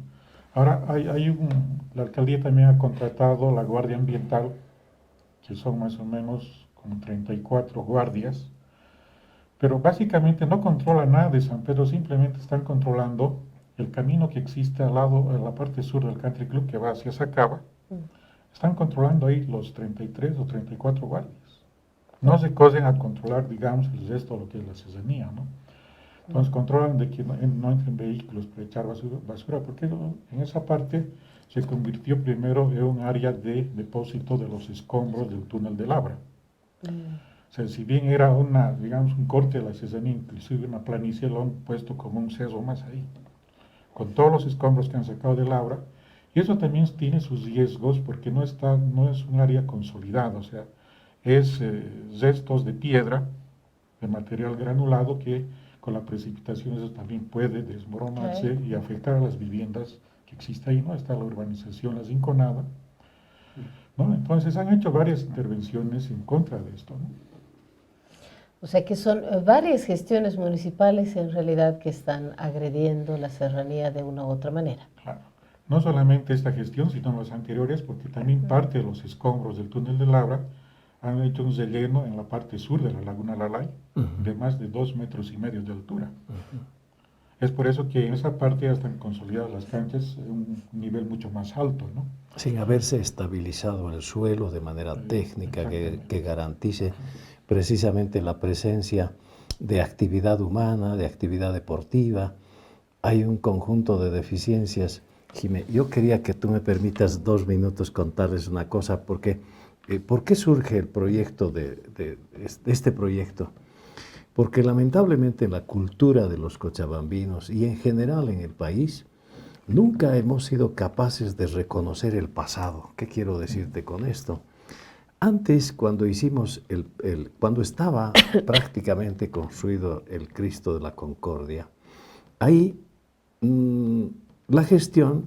Ahora, la alcaldía también ha contratado la Guardia Ambiental, que son más o menos como 34 guardias, pero básicamente no controlan nada de San Pedro, simplemente están controlando el camino que existe al lado, en la parte sur del Country Club que va hacia Sacaba. Están controlando ahí los 33 o 34 guardias. No se cosen a controlar, digamos, el resto de lo que es la ciudadanía, ¿no? Entonces controlan de que no entren vehículos para echar basura, porque en esa parte se convirtió primero en un área de depósito de los escombros del túnel de Labra. O sea, si bien era digamos, un corte de la ciudadanía, inclusive una planicie, lo han puesto como un cerro más ahí, con todos los escombros que han sacado de Labra. Y eso también tiene sus riesgos porque no es un área consolidada, o sea, es restos de piedra, de material granulado que con la precipitación eso también puede desmoronarse y afectar a las viviendas que existen ahí, ¿no? Está la urbanización La Rinconada, ¿no? Entonces han hecho varias intervenciones en contra de esto, ¿no? O sea que son varias gestiones municipales en realidad que están agrediendo la serranía de una u otra manera. Claro. No solamente esta gestión, sino las anteriores, porque también parte de los escombros del túnel de Labra han hecho un relleno en la parte sur de la laguna Lalay, de más de 2,5 metros de altura. Es por eso que en esa parte ya están consolidadas las canchas en un nivel mucho más alto, ¿no? Sin haberse estabilizado el suelo de manera técnica que garantice precisamente la presencia de actividad humana, de actividad deportiva. Hay un conjunto de deficiencias. Jimé, yo quería que tú me permitas 2 minutos contarles una cosa, porque ¿por qué surge el proyecto de este proyecto? Porque lamentablemente la cultura de los cochabambinos y en general en el país nunca hemos sido capaces de reconocer el pasado. ¿Qué quiero decirte con esto? Antes, cuando cuando estaba prácticamente construido el Cristo de la Concordia, ahí la gestión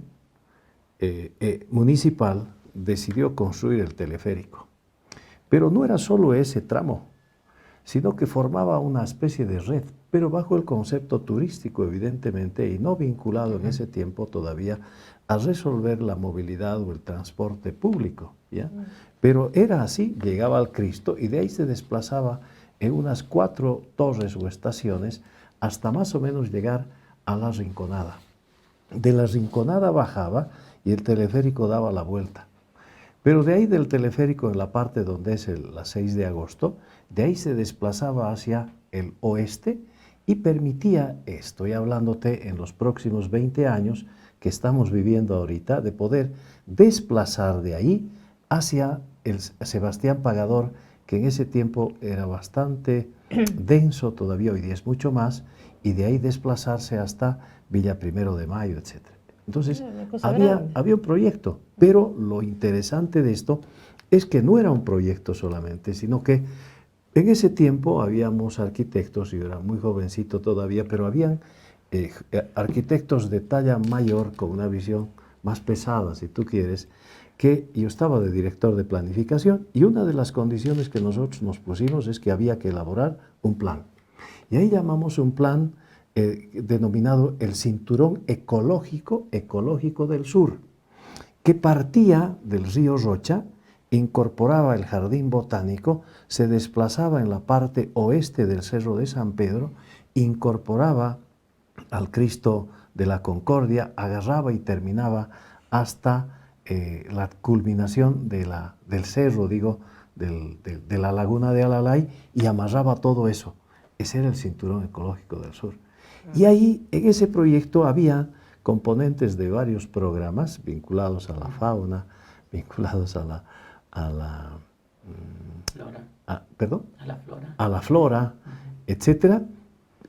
municipal decidió construir el teleférico. Pero no era solo ese tramo, sino que formaba una especie de red, pero bajo el concepto turístico, evidentemente, y no vinculado en ese tiempo todavía a resolver la movilidad o el transporte público, ¿ya? Pero era así, llegaba al Cristo y de ahí se desplazaba en unas 4 torres o estaciones hasta más o menos llegar a la Rinconada. De la Rinconada bajaba y el teleférico daba la vuelta. Pero de ahí del teleférico, en la parte donde es la 6 de agosto, de ahí se desplazaba hacia el oeste y permitía, estoy hablándote en los próximos 20 años que estamos viviendo ahorita, de poder desplazar de ahí hacia el Sebastián Pagador, que en ese tiempo era bastante denso, todavía hoy día es mucho más, y de ahí desplazarse hasta Villa Primero de Mayo, etc. Entonces, había un proyecto, pero lo interesante de esto es que no era un proyecto solamente, sino que en ese tiempo habíamos arquitectos, yo era muy jovencito todavía, pero habían arquitectos de talla mayor con una visión más pesada, si tú quieres, que yo estaba de director de planificación y una de las condiciones que nosotros nos pusimos es que había que elaborar un plan. Y ahí llamamos un plan denominado el Cinturón Ecológico del Sur, que partía del río Rocha, incorporaba el Jardín Botánico, se desplazaba en la parte oeste del Cerro de San Pedro, incorporaba al Cristo de la Concordia, agarraba y terminaba hasta la culminación del cerro, de la laguna de Alalay, y amarraba todo eso. Ese era el Cinturón Ecológico del Sur. Y ahí, en ese proyecto, había componentes de varios programas vinculados a la fauna, vinculados a la flora, etcétera.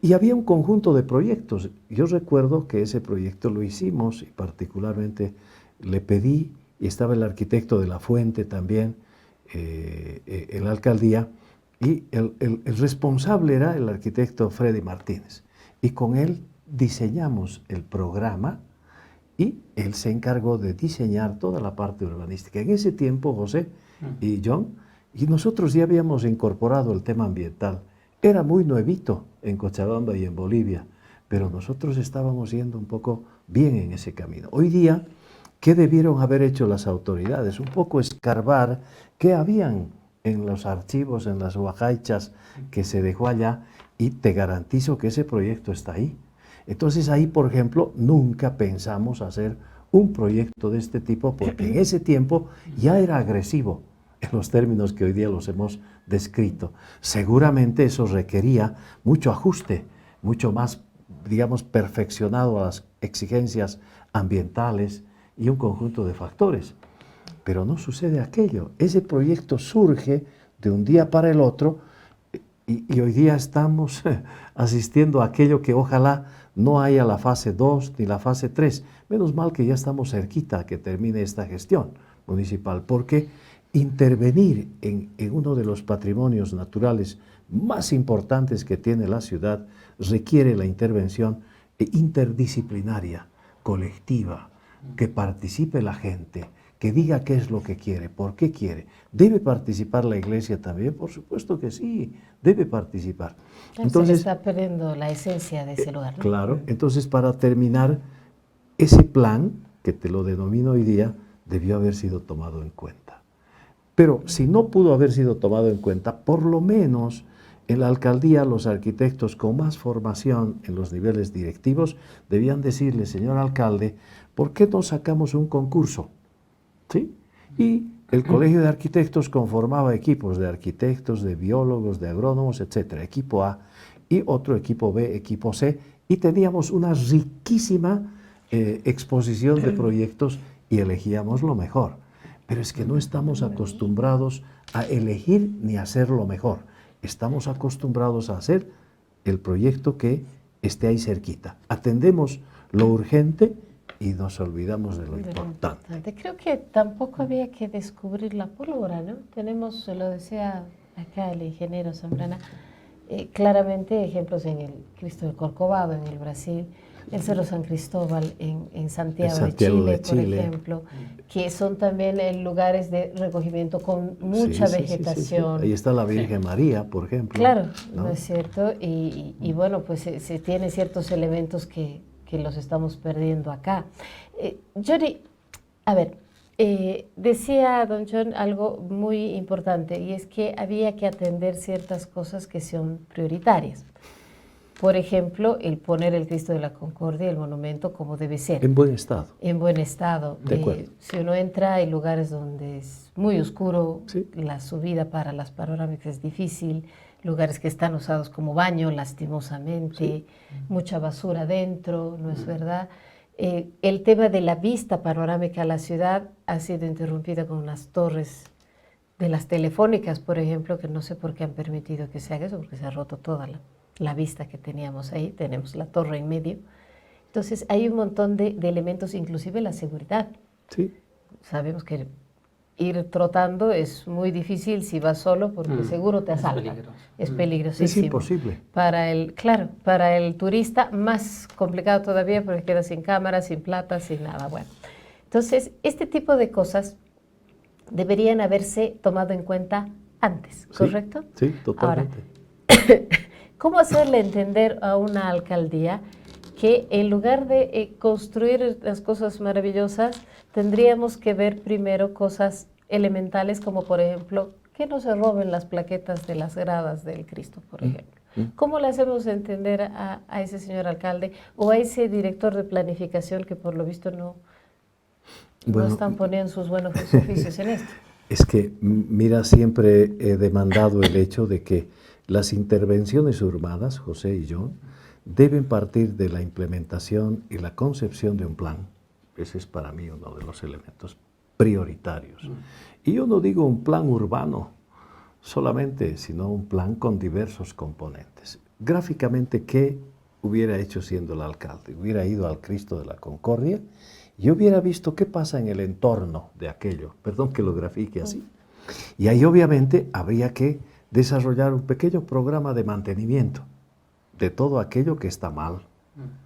Y había un conjunto de proyectos. Yo recuerdo que ese proyecto lo hicimos y particularmente le pedí, y estaba el arquitecto de La Fuente también en la alcaldía, y el responsable era el arquitecto Freddy Martínez. Y con él diseñamos el programa y él se encargó de diseñar toda la parte urbanística. En ese tiempo, José y John, y nosotros ya habíamos incorporado el tema ambiental. Era muy nuevito en Cochabamba y en Bolivia, pero nosotros estábamos yendo un poco bien en ese camino. Hoy día, ¿qué debieron haber hecho las autoridades? Un poco escarbar qué habían en los archivos, en las huajaichas que se dejó allá, y te garantizo que ese proyecto está ahí. Entonces ahí, por ejemplo, nunca pensamos hacer un proyecto de este tipo porque en ese tiempo ya era agresivo en los términos que hoy día los hemos descrito. Seguramente eso requería mucho ajuste, mucho más, digamos, perfeccionado a las exigencias ambientales y un conjunto de factores. Pero no sucede aquello. Ese proyecto surge de un día para el otro y hoy día estamos asistiendo a aquello que ojalá no haya la fase 2 ni la fase 3. Menos mal que ya estamos cerquita a que termine esta gestión municipal, porque intervenir en uno de los patrimonios naturales más importantes que tiene la ciudad requiere la intervención interdisciplinaria, colectiva, que participe la gente, que diga qué es lo que quiere, por qué quiere. ¿Debe participar la iglesia también? Por supuesto que sí, debe participar. Entonces, se está perdiendo la esencia de ese lugar, ¿no? Claro, entonces para terminar, ese plan, que te lo denomino hoy día, debió haber sido tomado en cuenta. Pero si no pudo haber sido tomado en cuenta, por lo menos en la alcaldía los arquitectos con más formación en los niveles directivos debían decirle, señor alcalde, ¿por qué no sacamos un concurso? ¿Sí? Y el Colegio de Arquitectos conformaba equipos de arquitectos, de biólogos, de agrónomos, etcétera, equipo A, y otro equipo B, equipo C, y teníamos una riquísima exposición de proyectos y elegíamos lo mejor. Pero es que no estamos acostumbrados a elegir ni a hacer lo mejor. Estamos acostumbrados a hacer el proyecto que esté ahí cerquita. Atendemos lo urgente y nos olvidamos de lo importante. Creo que tampoco había que descubrir la pólvora, ¿no? Tenemos, lo decía acá el ingeniero Zambrana, claramente ejemplos en el Cristo de Corcovado, en el Brasil, el Cerro San Cristóbal en Santiago de Chile, por ejemplo, que son también lugares de recogimiento con mucha vegetación. Ahí está la Virgen María, por ejemplo. Claro, ¿no es cierto? Y bueno, pues se tienen ciertos elementos que los estamos perdiendo acá. Johnny, a ver, decía don John algo muy importante, y es que había que atender ciertas cosas que son prioritarias. Por ejemplo, el poner el Cristo de la Concordia, el monumento, como debe ser. En buen estado. En buen estado. Si uno entra, hay lugares donde es muy oscuro, la subida para las panorámicas es difícil, lugares que están usados como baño, lastimosamente, mucha basura dentro, ¿no es verdad? El tema de la vista panorámica a la ciudad ha sido interrumpida con unas torres de las telefónicas, por ejemplo, que no sé por qué han permitido que se haga eso, porque se ha roto toda la vista que teníamos ahí, tenemos la torre en medio. Entonces hay un montón de elementos, inclusive la seguridad. Sí. Sabemos que ir trotando es muy difícil si vas solo, porque seguro te asaltan. Es peligrosísimo. Es imposible. Para el turista más complicado todavía, porque queda sin cámara, sin plata, sin nada. Bueno, entonces este tipo de cosas deberían haberse tomado en cuenta antes, ¿correcto? Sí, totalmente. Ahora, ¿cómo hacerle entender a una alcaldía que en lugar de construir las cosas maravillosas, tendríamos que ver primero cosas elementales, como por ejemplo, que no se roben las plaquetas de las gradas del Cristo, por ejemplo? ¿Cómo le hacemos entender a ese señor alcalde o a ese director de planificación que por lo visto no están poniendo sus buenos oficios en esto? Es que, mira, siempre he demandado el hecho de que las intervenciones urbanas, José y yo, deben partir de la implementación y la concepción de un plan. Ese es para mí uno de los elementos prioritarios. Y yo no digo un plan urbano solamente, sino un plan con diversos componentes. Gráficamente, ¿qué hubiera hecho siendo el alcalde? Hubiera ido al Cristo de la Concordia y hubiera visto qué pasa en el entorno de aquello. Perdón que lo grafique así. Y ahí obviamente habría que desarrollar un pequeño programa de mantenimiento de todo aquello que está mal.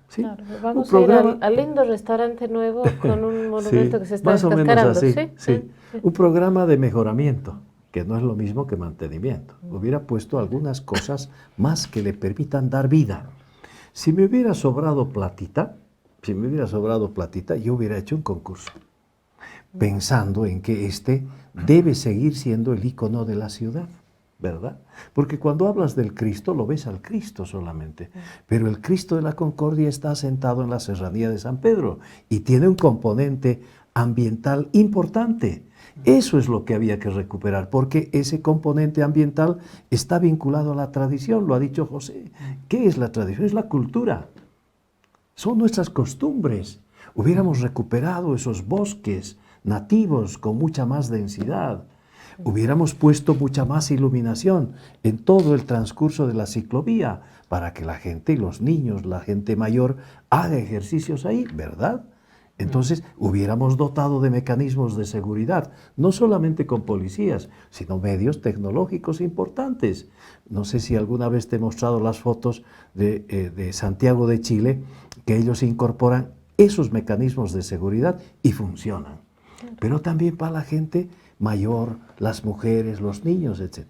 ¿Sí? Claro, vamos a ir al lindo restaurante nuevo con un monumento que se está descascarando. Más o menos así, ¿sí? Un programa de mejoramiento, que no es lo mismo que mantenimiento. Hubiera puesto algunas cosas más que le permitan dar vida. Si me hubiera sobrado platita, yo hubiera hecho un concurso, pensando en que este debe seguir siendo el icono de la ciudad, ¿verdad? Porque cuando hablas del Cristo, lo ves al Cristo solamente, pero el Cristo de la Concordia está asentado en la serranía de San Pedro y tiene un componente ambiental importante. Eso es lo que había que recuperar, porque ese componente ambiental está vinculado a la tradición, lo ha dicho José. ¿Qué es la tradición? Es la cultura, son nuestras costumbres. Hubiéramos recuperado esos bosques nativos con mucha más densidad, hubiéramos puesto mucha más iluminación en todo el transcurso de la ciclovía para que la gente y los niños, la gente mayor, haga ejercicios ahí, ¿verdad? Entonces, hubiéramos dotado de mecanismos de seguridad, no solamente con policías, sino medios tecnológicos importantes. No sé si alguna vez te he mostrado las fotos de Santiago de Chile, que ellos incorporan esos mecanismos de seguridad y funcionan. Pero también para la gente mayor, las mujeres, los niños, etc.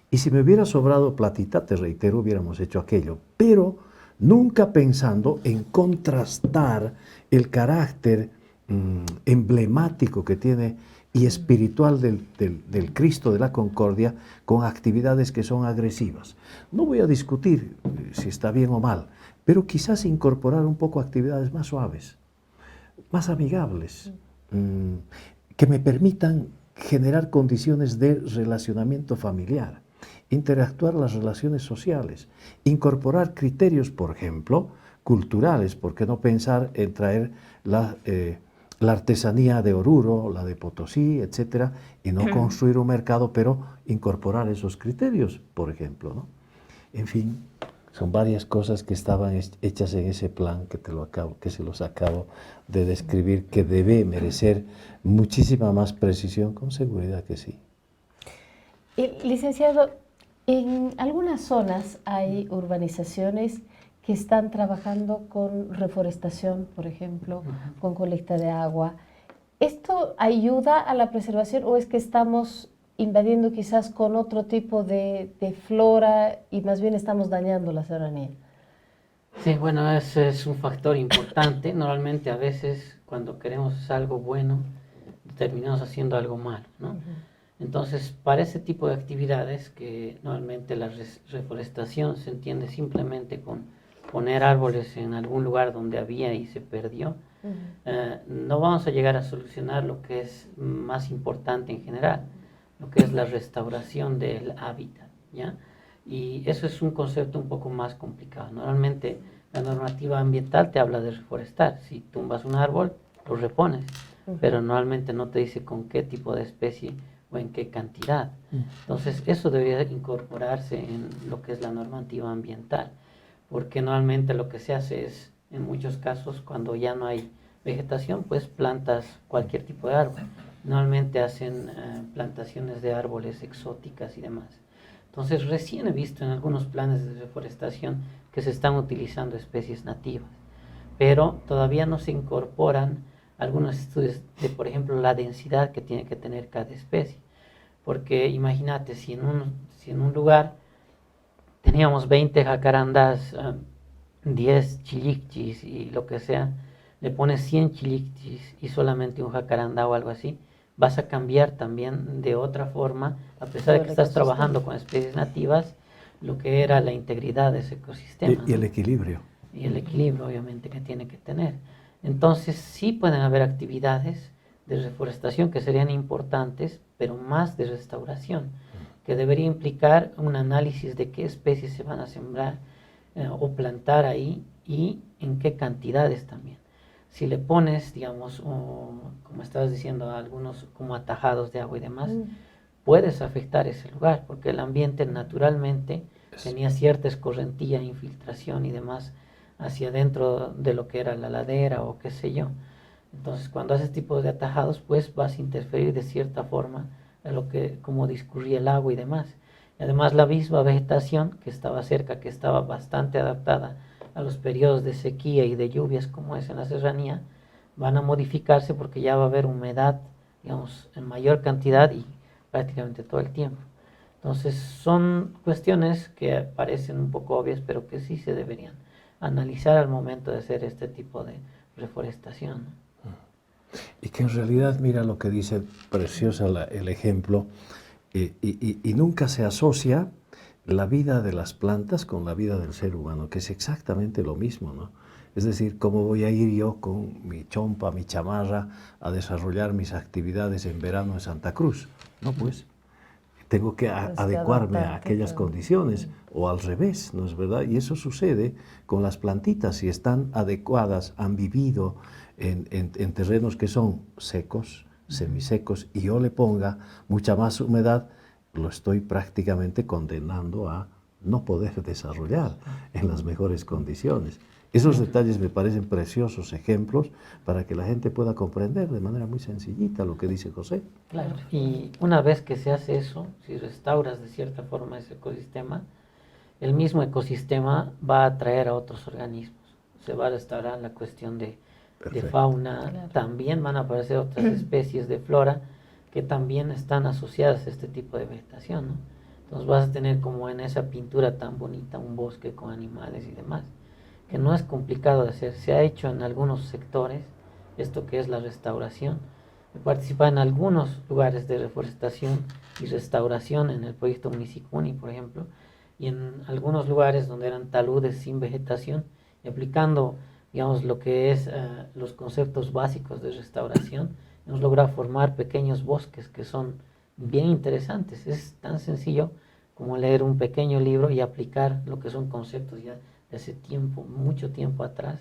Y si me hubiera sobrado platita, te reitero, hubiéramos hecho aquello. Pero nunca pensando en contrastar el carácter emblemático que tiene y espiritual del Cristo de la Concordia con actividades que son agresivas. No voy a discutir si está bien o mal, pero quizás incorporar un poco actividades más suaves, más amigables, que me permitan generar condiciones de relacionamiento familiar, interactuar las relaciones sociales, incorporar criterios, por ejemplo, culturales. ¿Por qué no pensar en traer la artesanía de Oruro, la de Potosí, etcétera, y no construir un mercado, pero incorporar esos criterios, por ejemplo, ¿no? En fin, son varias cosas que estaban hechas en ese plan que se los acabo de describir, que debe merecer muchísima más precisión, con seguridad que sí. Licenciado, en algunas zonas hay urbanizaciones que están trabajando con reforestación, por ejemplo, con colecta de agua. ¿Esto ayuda a la preservación o es que estamos invadiendo quizás con otro tipo de flora y más bien estamos dañando la serranía? Sí, bueno, ese es un factor importante. Normalmente a veces cuando queremos algo bueno, terminamos haciendo algo malo, ¿no? Entonces, para ese tipo de actividades, que normalmente la reforestación se entiende simplemente con poner árboles en algún lugar donde había y se perdió, no vamos a llegar a solucionar lo que es más importante en general, lo que es la restauración del hábitat, ¿ya? Y eso es un concepto un poco más complicado. Normalmente la normativa ambiental te habla de reforestar. Si tumbas un árbol, lo repones, pero normalmente no te dice con qué tipo de especie o en qué cantidad. Entonces eso debería incorporarse en lo que es la normativa ambiental, porque normalmente lo que se hace es, en muchos casos, cuando ya no hay vegetación, pues plantas cualquier tipo de árbol. Normalmente hacen plantaciones de árboles exóticas y demás. Entonces recién he visto en algunos planes de reforestación que se están utilizando especies nativas, pero todavía no se incorporan algunos estudios de, por ejemplo, la densidad que tiene que tener cada especie. Porque imagínate, si en un lugar teníamos 20 jacarandas, 10 chilichis y lo que sea, le pones 100 chilichis y solamente un jacarandá o algo así, vas a cambiar también de otra forma, a pesar de que estás trabajando con especies nativas, lo que era la integridad de ese ecosistema. Y el equilibrio. Y el equilibrio, obviamente, que tiene que tener. Entonces, sí pueden haber actividades de reforestación que serían importantes, pero más de restauración, que debería implicar un análisis de qué especies se van a sembrar o plantar ahí y en qué cantidades también. Si le pones, digamos, como estabas diciendo, algunos como atajados de agua y demás, puedes afectar ese lugar, porque el ambiente naturalmente tenía cierta escorrentía, infiltración y demás hacia dentro de lo que era la ladera o qué sé yo. Entonces, cuando haces tipo de atajados, pues vas a interferir de cierta forma en lo que, como discurría el agua y demás. Y además la misma vegetación que estaba cerca, que estaba bastante adaptada a los periodos de sequía y de lluvias como es en la serranía, van a modificarse porque ya va a haber humedad, digamos, en mayor cantidad y prácticamente todo el tiempo. Entonces son cuestiones que parecen un poco obvias, pero que sí se deberían analizar al momento de hacer este tipo de reforestación, ¿no? Y que en realidad, mira lo que dice, preciosa el ejemplo, y nunca se asocia la vida de las plantas con la vida del ser humano, que es exactamente lo mismo, ¿no? Es decir, ¿cómo voy a ir yo con mi chompa, mi chamarra, a desarrollar mis actividades en verano en Santa Cruz? No, pues tengo que adecuarme a aquellas condiciones, o al revés, ¿no es verdad? Y eso sucede con las plantitas, si están adecuadas, han vivido en terrenos que son secos, semisecos, y yo le ponga mucha más humedad, lo estoy prácticamente condenando a no poder desarrollar en las mejores condiciones. Esos detalles me parecen preciosos ejemplos para que la gente pueda comprender de manera muy sencillita lo que dice José. Claro, y una vez que se hace eso, si restauras de cierta forma ese ecosistema, el mismo ecosistema va a atraer a otros organismos. Se va a restaurar la cuestión de fauna, claro. También van a aparecer otras especies de flora que también están asociadas a este tipo de vegetación, ¿no? Entonces vas a tener como en esa pintura tan bonita un bosque con animales y demás, que no es complicado de hacer. Se ha hecho en algunos sectores esto que es la restauración. Participa en algunos lugares de reforestación y restauración en el proyecto Municicuni, por ejemplo, y en algunos lugares donde eran taludes sin vegetación, y aplicando, digamos, lo que es los conceptos básicos de restauración, hemos logrado formar pequeños bosques que son bien interesantes. Es tan sencillo como leer un pequeño libro y aplicar lo que son conceptos ya de hace tiempo, mucho tiempo atrás,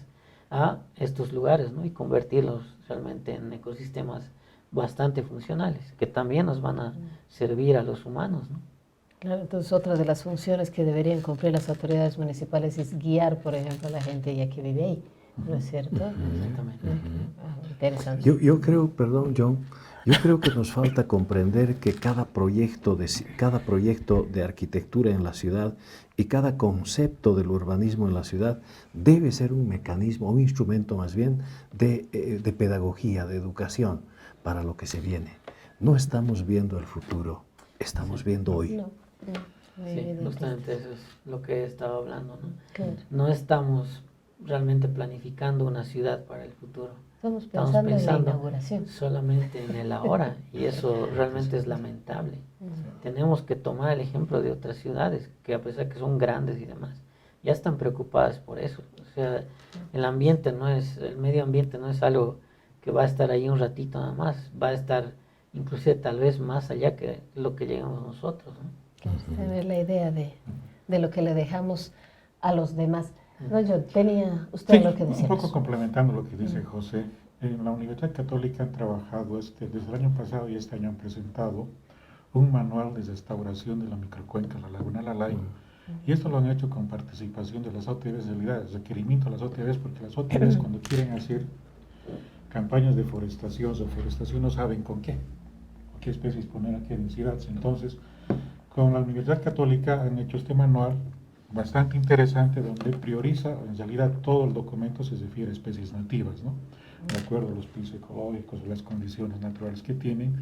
a estos lugares, ¿no? Y convertirlos realmente en ecosistemas bastante funcionales, que también nos van a servir a los humanos, ¿no? Claro, entonces otra de las funciones que deberían cumplir las autoridades municipales es guiar, por ejemplo, a la gente ya que vive ahí, ¿no es cierto? Exactamente. Interesante. Yo creo, perdón, John, yo creo que nos falta comprender que cada proyecto de arquitectura en la ciudad y cada concepto del urbanismo en la ciudad debe ser un mecanismo, un instrumento más bien de pedagogía, de educación para lo que se viene. No estamos viendo el futuro, estamos viendo hoy. No. Sí, justamente eso es lo que he estado hablando, ¿no? Claro. No estamos realmente planificando una ciudad para el futuro. Estamos pensando en la inauguración. Solamente en el ahora, y eso realmente es lamentable. Tenemos que tomar el ejemplo de otras ciudades, que a pesar que son grandes y demás, ya están preocupadas por eso. O sea, el medio ambiente no es algo que va a estar ahí un ratito nada más, va a estar inclusive tal vez más allá que lo que llegamos nosotros, ¿no? Tener la idea de lo que le dejamos a los demás. No, yo tenía usted lo que decía. Un poco complementando lo que dice José, en la Universidad Católica han trabajado desde el año pasado y este año han presentado un manual de restauración de la microcuenca, la Laguna Lalay, y esto lo han hecho con participación de las OTBs, en realidad, requerimiento a las OTBs, porque las OTBs cuando quieren hacer campañas de forestación no saben con qué especies poner, a qué densidades. Entonces, con la Universidad Católica han hecho este manual bastante interesante donde prioriza, en realidad todo el documento se refiere a especies nativas, ¿no? De acuerdo a los pisos ecológicos, a las condiciones naturales que tienen,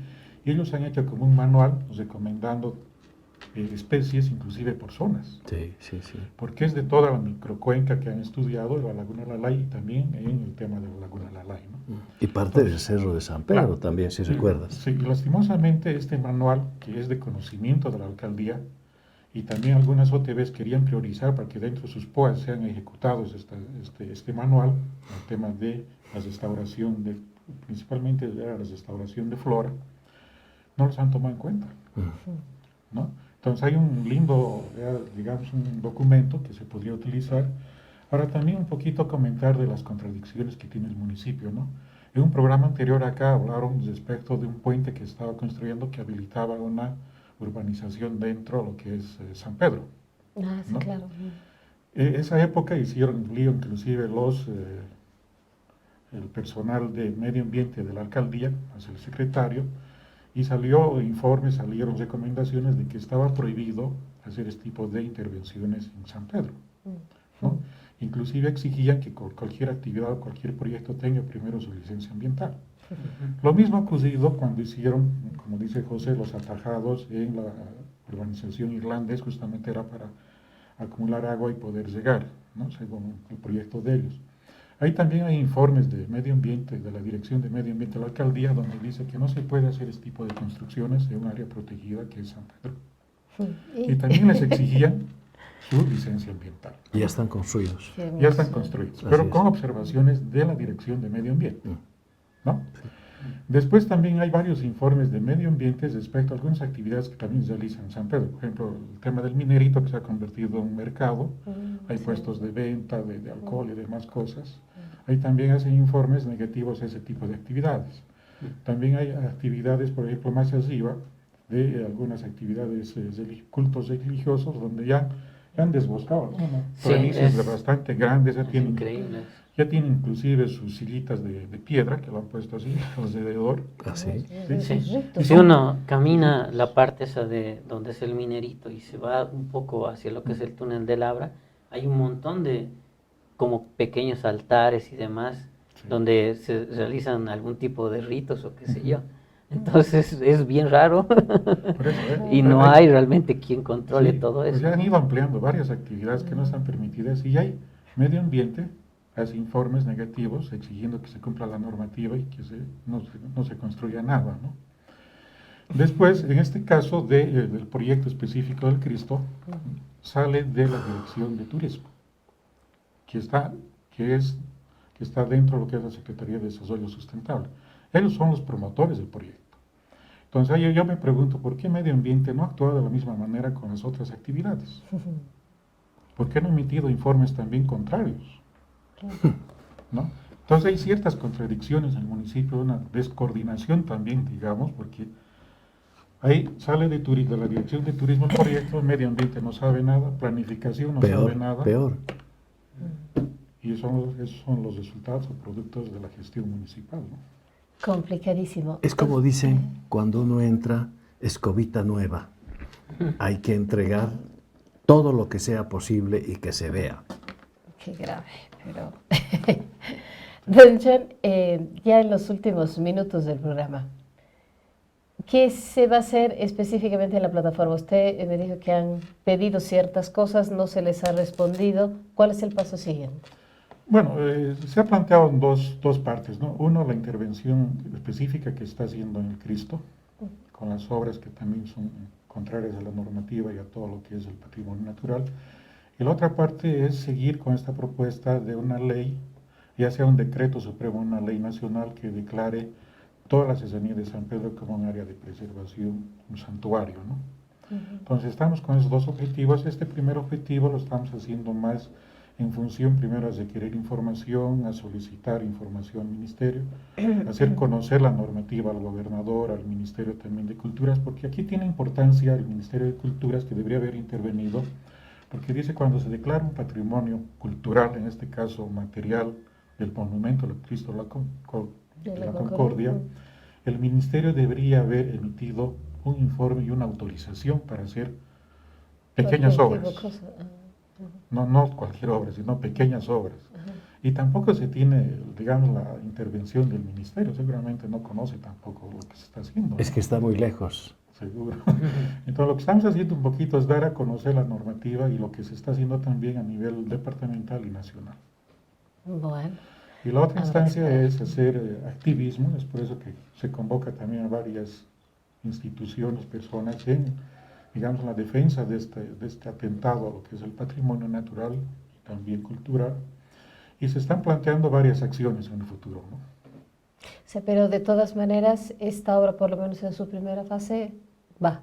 y ellos han hecho como un manual recomendando especies inclusive por zonas. Sí, sí, sí. Porque es de toda la microcuenca que han estudiado, la Laguna Lalay y también en el tema de la Laguna Lalay, ¿no? Y parte del Cerro de San Pedro también, si recuerdas. Sí, lastimosamente este manual, que es de conocimiento de la alcaldía, y también algunas OTBs querían priorizar para que dentro de sus POAs sean ejecutados este manual, el tema de la restauración, principalmente de la restauración de flora, no los han tomado en cuenta, ¿no? Entonces hay un lindo, digamos, un documento que se podría utilizar. Ahora también un poquito comentar de las contradicciones que tiene el municipio, ¿no? En un programa anterior acá hablaron respecto de un puente que estaba construyendo que habilitaba una urbanización dentro de lo que es San Pedro. Ah, sí, ¿no? claro. Esa época hicieron lío inclusive el personal de medio ambiente de la alcaldía, hacia el secretario, y salieron recomendaciones de que estaba prohibido hacer este tipo de intervenciones en San Pedro, ¿no? Inclusive exigían que cualquier actividad o cualquier proyecto tenga primero su licencia ambiental. Lo mismo ha ocurrido cuando hicieron, como dice José, los atajados en la urbanización irlandés, justamente era para acumular agua y poder llegar. ¿no? Según el proyecto de ellos. Ahí también hay informes de medio ambiente, de la Dirección de Medio Ambiente de la Alcaldía, donde dice que no se puede hacer este tipo de construcciones en un área protegida que es San Pedro. Y también les exigían su licencia ambiental. Ya están construidos. Ya están construidos, pero con observaciones de la Dirección de Medio Ambiente, ¿no? Después también hay varios informes de medio ambiente respecto a algunas actividades que también se realizan en San Pedro. Por ejemplo, el tema del minerito que se ha convertido en un mercado, hay puestos de venta de alcohol y demás cosas. Ahí también hacen informes negativos a ese tipo de actividades. También hay actividades, por ejemplo, más arriba, de algunas actividades cultos religiosos donde ya han desboscado, ¿no? Planicies bastante grandes, ya tienen, increíble. Ya tienen inclusive sus sillitas de piedra que lo han puesto así alrededor. ¿Así? Si uno camina la parte esa de donde es el minerito y se va un poco hacia lo que es el túnel de Labra, hay un montón de como pequeños altares y demás donde se realizan algún tipo de ritos o qué sé yo. Entonces es bien raro y no hay realmente quien controle todo eso. Pues ya han ido ampliando varias actividades que no están permitidas y hay medio ambiente, hace informes negativos exigiendo que se cumpla la normativa y que no se construya nada, ¿no? Después, en este caso del proyecto específico del Cristo, sale de la Dirección de Turismo, que está dentro de lo que es la Secretaría de Desarrollo Sustentable. Ellos son los promotores del proyecto. Entonces yo me pregunto, ¿por qué Medio Ambiente no actúa de la misma manera con las otras actividades? ¿Por qué no ha emitido informes también contrarios? ¿No? Entonces hay ciertas contradicciones en el municipio, una descoordinación también, digamos, porque ahí sale de la Dirección de Turismo el proyecto, Medio Ambiente no sabe nada, planificación no sabe nada. Peor. Y esos son los resultados o productos de la gestión municipal, ¿no? Complicadísimo. Es como dicen, cuando uno entra, escobita nueva. Hay que entregar todo lo que sea posible y que se vea. Qué grave, pero... Don John, ya en los últimos minutos del programa, ¿qué se va a hacer específicamente en la plataforma? Usted me dijo que han pedido ciertas cosas, no se les ha respondido. ¿Cuál es el paso siguiente? Bueno, se ha planteado en dos partes, ¿no? Uno, la intervención específica que está haciendo en el Cristo, con las obras que también son contrarias a la normativa y a todo lo que es el patrimonio natural. Y la otra parte es seguir con esta propuesta de una ley, ya sea un decreto supremo, una ley nacional que declare toda la serranía de San Pedro como un área de preservación, un santuario, ¿no? Entonces estamos con esos dos objetivos. Este primer objetivo lo estamos haciendo más en función primero a requerir información, a solicitar información al Ministerio, hacer conocer la normativa al gobernador, al Ministerio también de Culturas, porque aquí tiene importancia el Ministerio de Culturas que debería haber intervenido, porque dice cuando se declara un patrimonio cultural, en este caso material, del monumento del Cristo de la Concordia, el Ministerio debería haber emitido un informe y una autorización para hacer pequeñas obras. No cualquier obra, sino pequeñas obras. Y tampoco se tiene, digamos, la intervención del Ministerio. Seguramente no conoce tampoco lo que se está haciendo. Es que está muy lejos. Seguro. Entonces lo que estamos haciendo un poquito es dar a conocer la normativa y lo que se está haciendo también a nivel departamental y nacional. Bueno. Y la otra instancia es hacer activismo, es por eso que se convoca también a varias instituciones, personas en, digamos, la defensa de este atentado a lo que es el patrimonio natural y también cultural, y se están planteando varias acciones en el futuro, ¿no? O sea, pero de todas maneras, esta obra, por lo menos en su primera fase, va.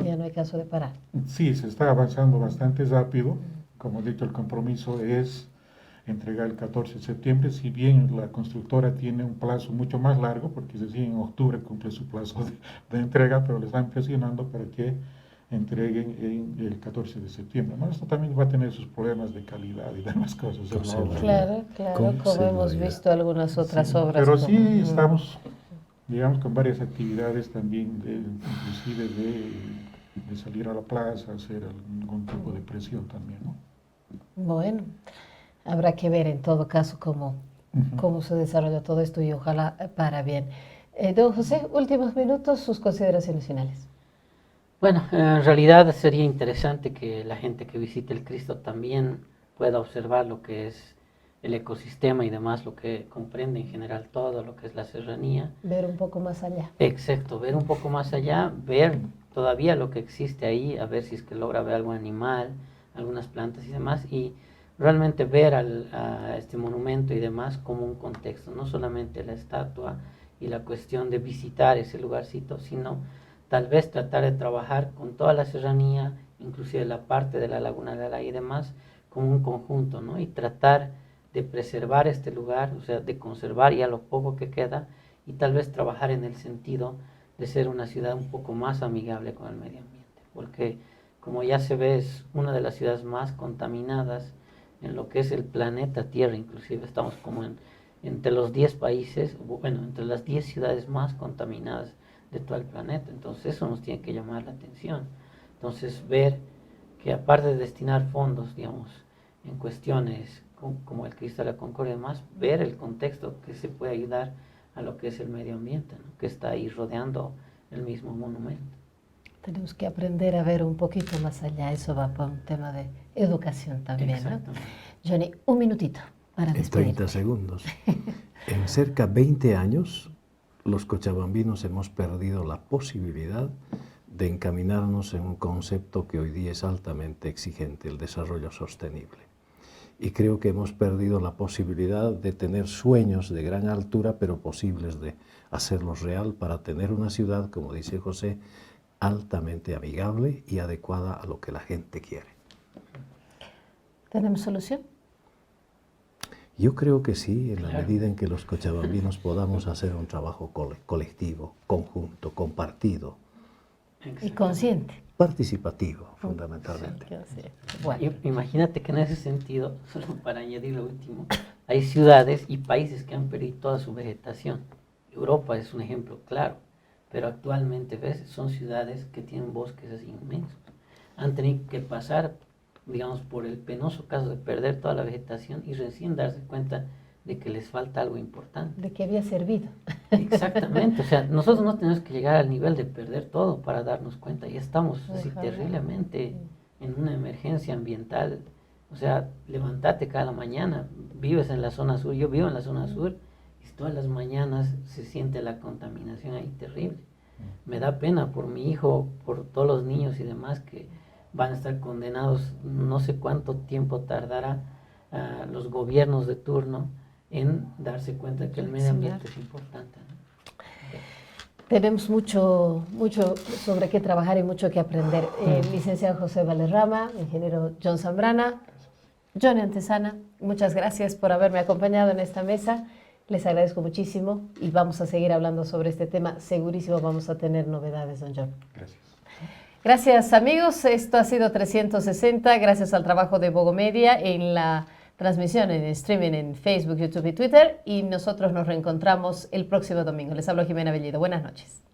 Ya no hay caso de parar. Sí, se está avanzando bastante rápido. Como he dicho, el compromiso es entregar el 14 de septiembre, si bien la constructora tiene un plazo mucho más largo, porque recién en octubre cumple su plazo de entrega, pero le están presionando para que entreguen en el 14 de septiembre. ¿No? Esto también va a tener sus problemas de calidad y demás cosas. Claro, como hemos visto algunas otras obras. Pero sí estamos, digamos, con varias actividades también, inclusive de salir a la plaza, hacer algún tipo de presión también, ¿no? Bueno, habrá que ver en todo caso cómo se desarrolla todo esto y ojalá para bien. Don José, últimos minutos, sus consideraciones finales. Bueno, en realidad sería interesante que la gente que visite el Cristo también pueda observar lo que es el ecosistema y demás, lo que comprende en general todo lo que es la serranía. Ver un poco más allá. Exacto, ver un poco más allá, ver todavía lo que existe ahí, a ver si es que logra ver algún animal, algunas plantas y demás, y realmente ver a este monumento y demás como un contexto, no solamente la estatua y la cuestión de visitar ese lugarcito, sino tal vez tratar de trabajar con toda la serranía, inclusive la parte de la Laguna de Alay y demás, como un conjunto, ¿no? Y tratar de preservar este lugar, o sea, de conservar ya lo poco que queda y tal vez trabajar en el sentido de ser una ciudad un poco más amigable con el medio ambiente, porque como ya se ve es una de las ciudades más contaminadas en lo que es el planeta Tierra, inclusive estamos como entre los 10 países, bueno, entre las 10 ciudades más contaminadas de todo el planeta, entonces eso nos tiene que llamar la atención. Entonces ver que aparte de destinar fondos, digamos, en cuestiones como el Cristo de la Concordia y demás, ver el contexto que se puede ayudar a lo que es el medio ambiente, ¿no? Que está ahí rodeando el mismo monumento. Tenemos que aprender a ver un poquito más allá, eso va para un tema de educación también, ¿no? Johnny, un minutito para despedirte. En 30 segundos. En cerca de 20 años, los cochabambinos hemos perdido la posibilidad de encaminarnos en un concepto que hoy día es altamente exigente, el desarrollo sostenible. Y creo que hemos perdido la posibilidad de tener sueños de gran altura, pero posibles de hacerlos real para tener una ciudad, como dice José, altamente amigable y adecuada a lo que la gente quiere. ¿Tenemos solución? Yo creo que sí, en la medida en que los cochabambinos podamos hacer un trabajo colectivo, conjunto, compartido. Y consciente. Participativo, fundamentalmente. Bueno. Imagínate que en ese sentido, solo para añadir lo último, hay ciudades y países que han perdido toda su vegetación. Europa es un ejemplo claro, pero actualmente, ¿ves? Son ciudades que tienen bosques así inmensos. Han tenido que pasar, digamos, por el penoso caso de perder toda la vegetación y recién darse cuenta de que les falta algo importante. De que había servido. Exactamente, o sea, nosotros no tenemos que llegar al nivel de perder todo para darnos cuenta, ya estamos así terriblemente en una emergencia ambiental, o sea, levántate cada mañana, vives en la zona sur, yo vivo en la zona sur, y todas las mañanas se siente la contaminación ahí terrible. Me da pena por mi hijo, por todos los niños y demás que van a estar condenados, no sé cuánto tiempo tardará los gobiernos de turno en darse cuenta de que el medio ambiente es importante, ¿no? Tenemos mucho sobre qué trabajar y mucho que aprender. Licenciado José Valderrama, ingeniero John Zambrana, Johnny Antesana, muchas gracias por haberme acompañado en esta mesa. Les agradezco muchísimo y vamos a seguir hablando sobre este tema. Segurísimo vamos a tener novedades, don John. Gracias. Gracias, amigos. Esto ha sido 360, gracias al trabajo de Bogomedia en la transmisión en streaming en Facebook, YouTube y Twitter, y nosotros nos reencontramos el próximo domingo. Les hablo Jimena Bellido. Buenas noches.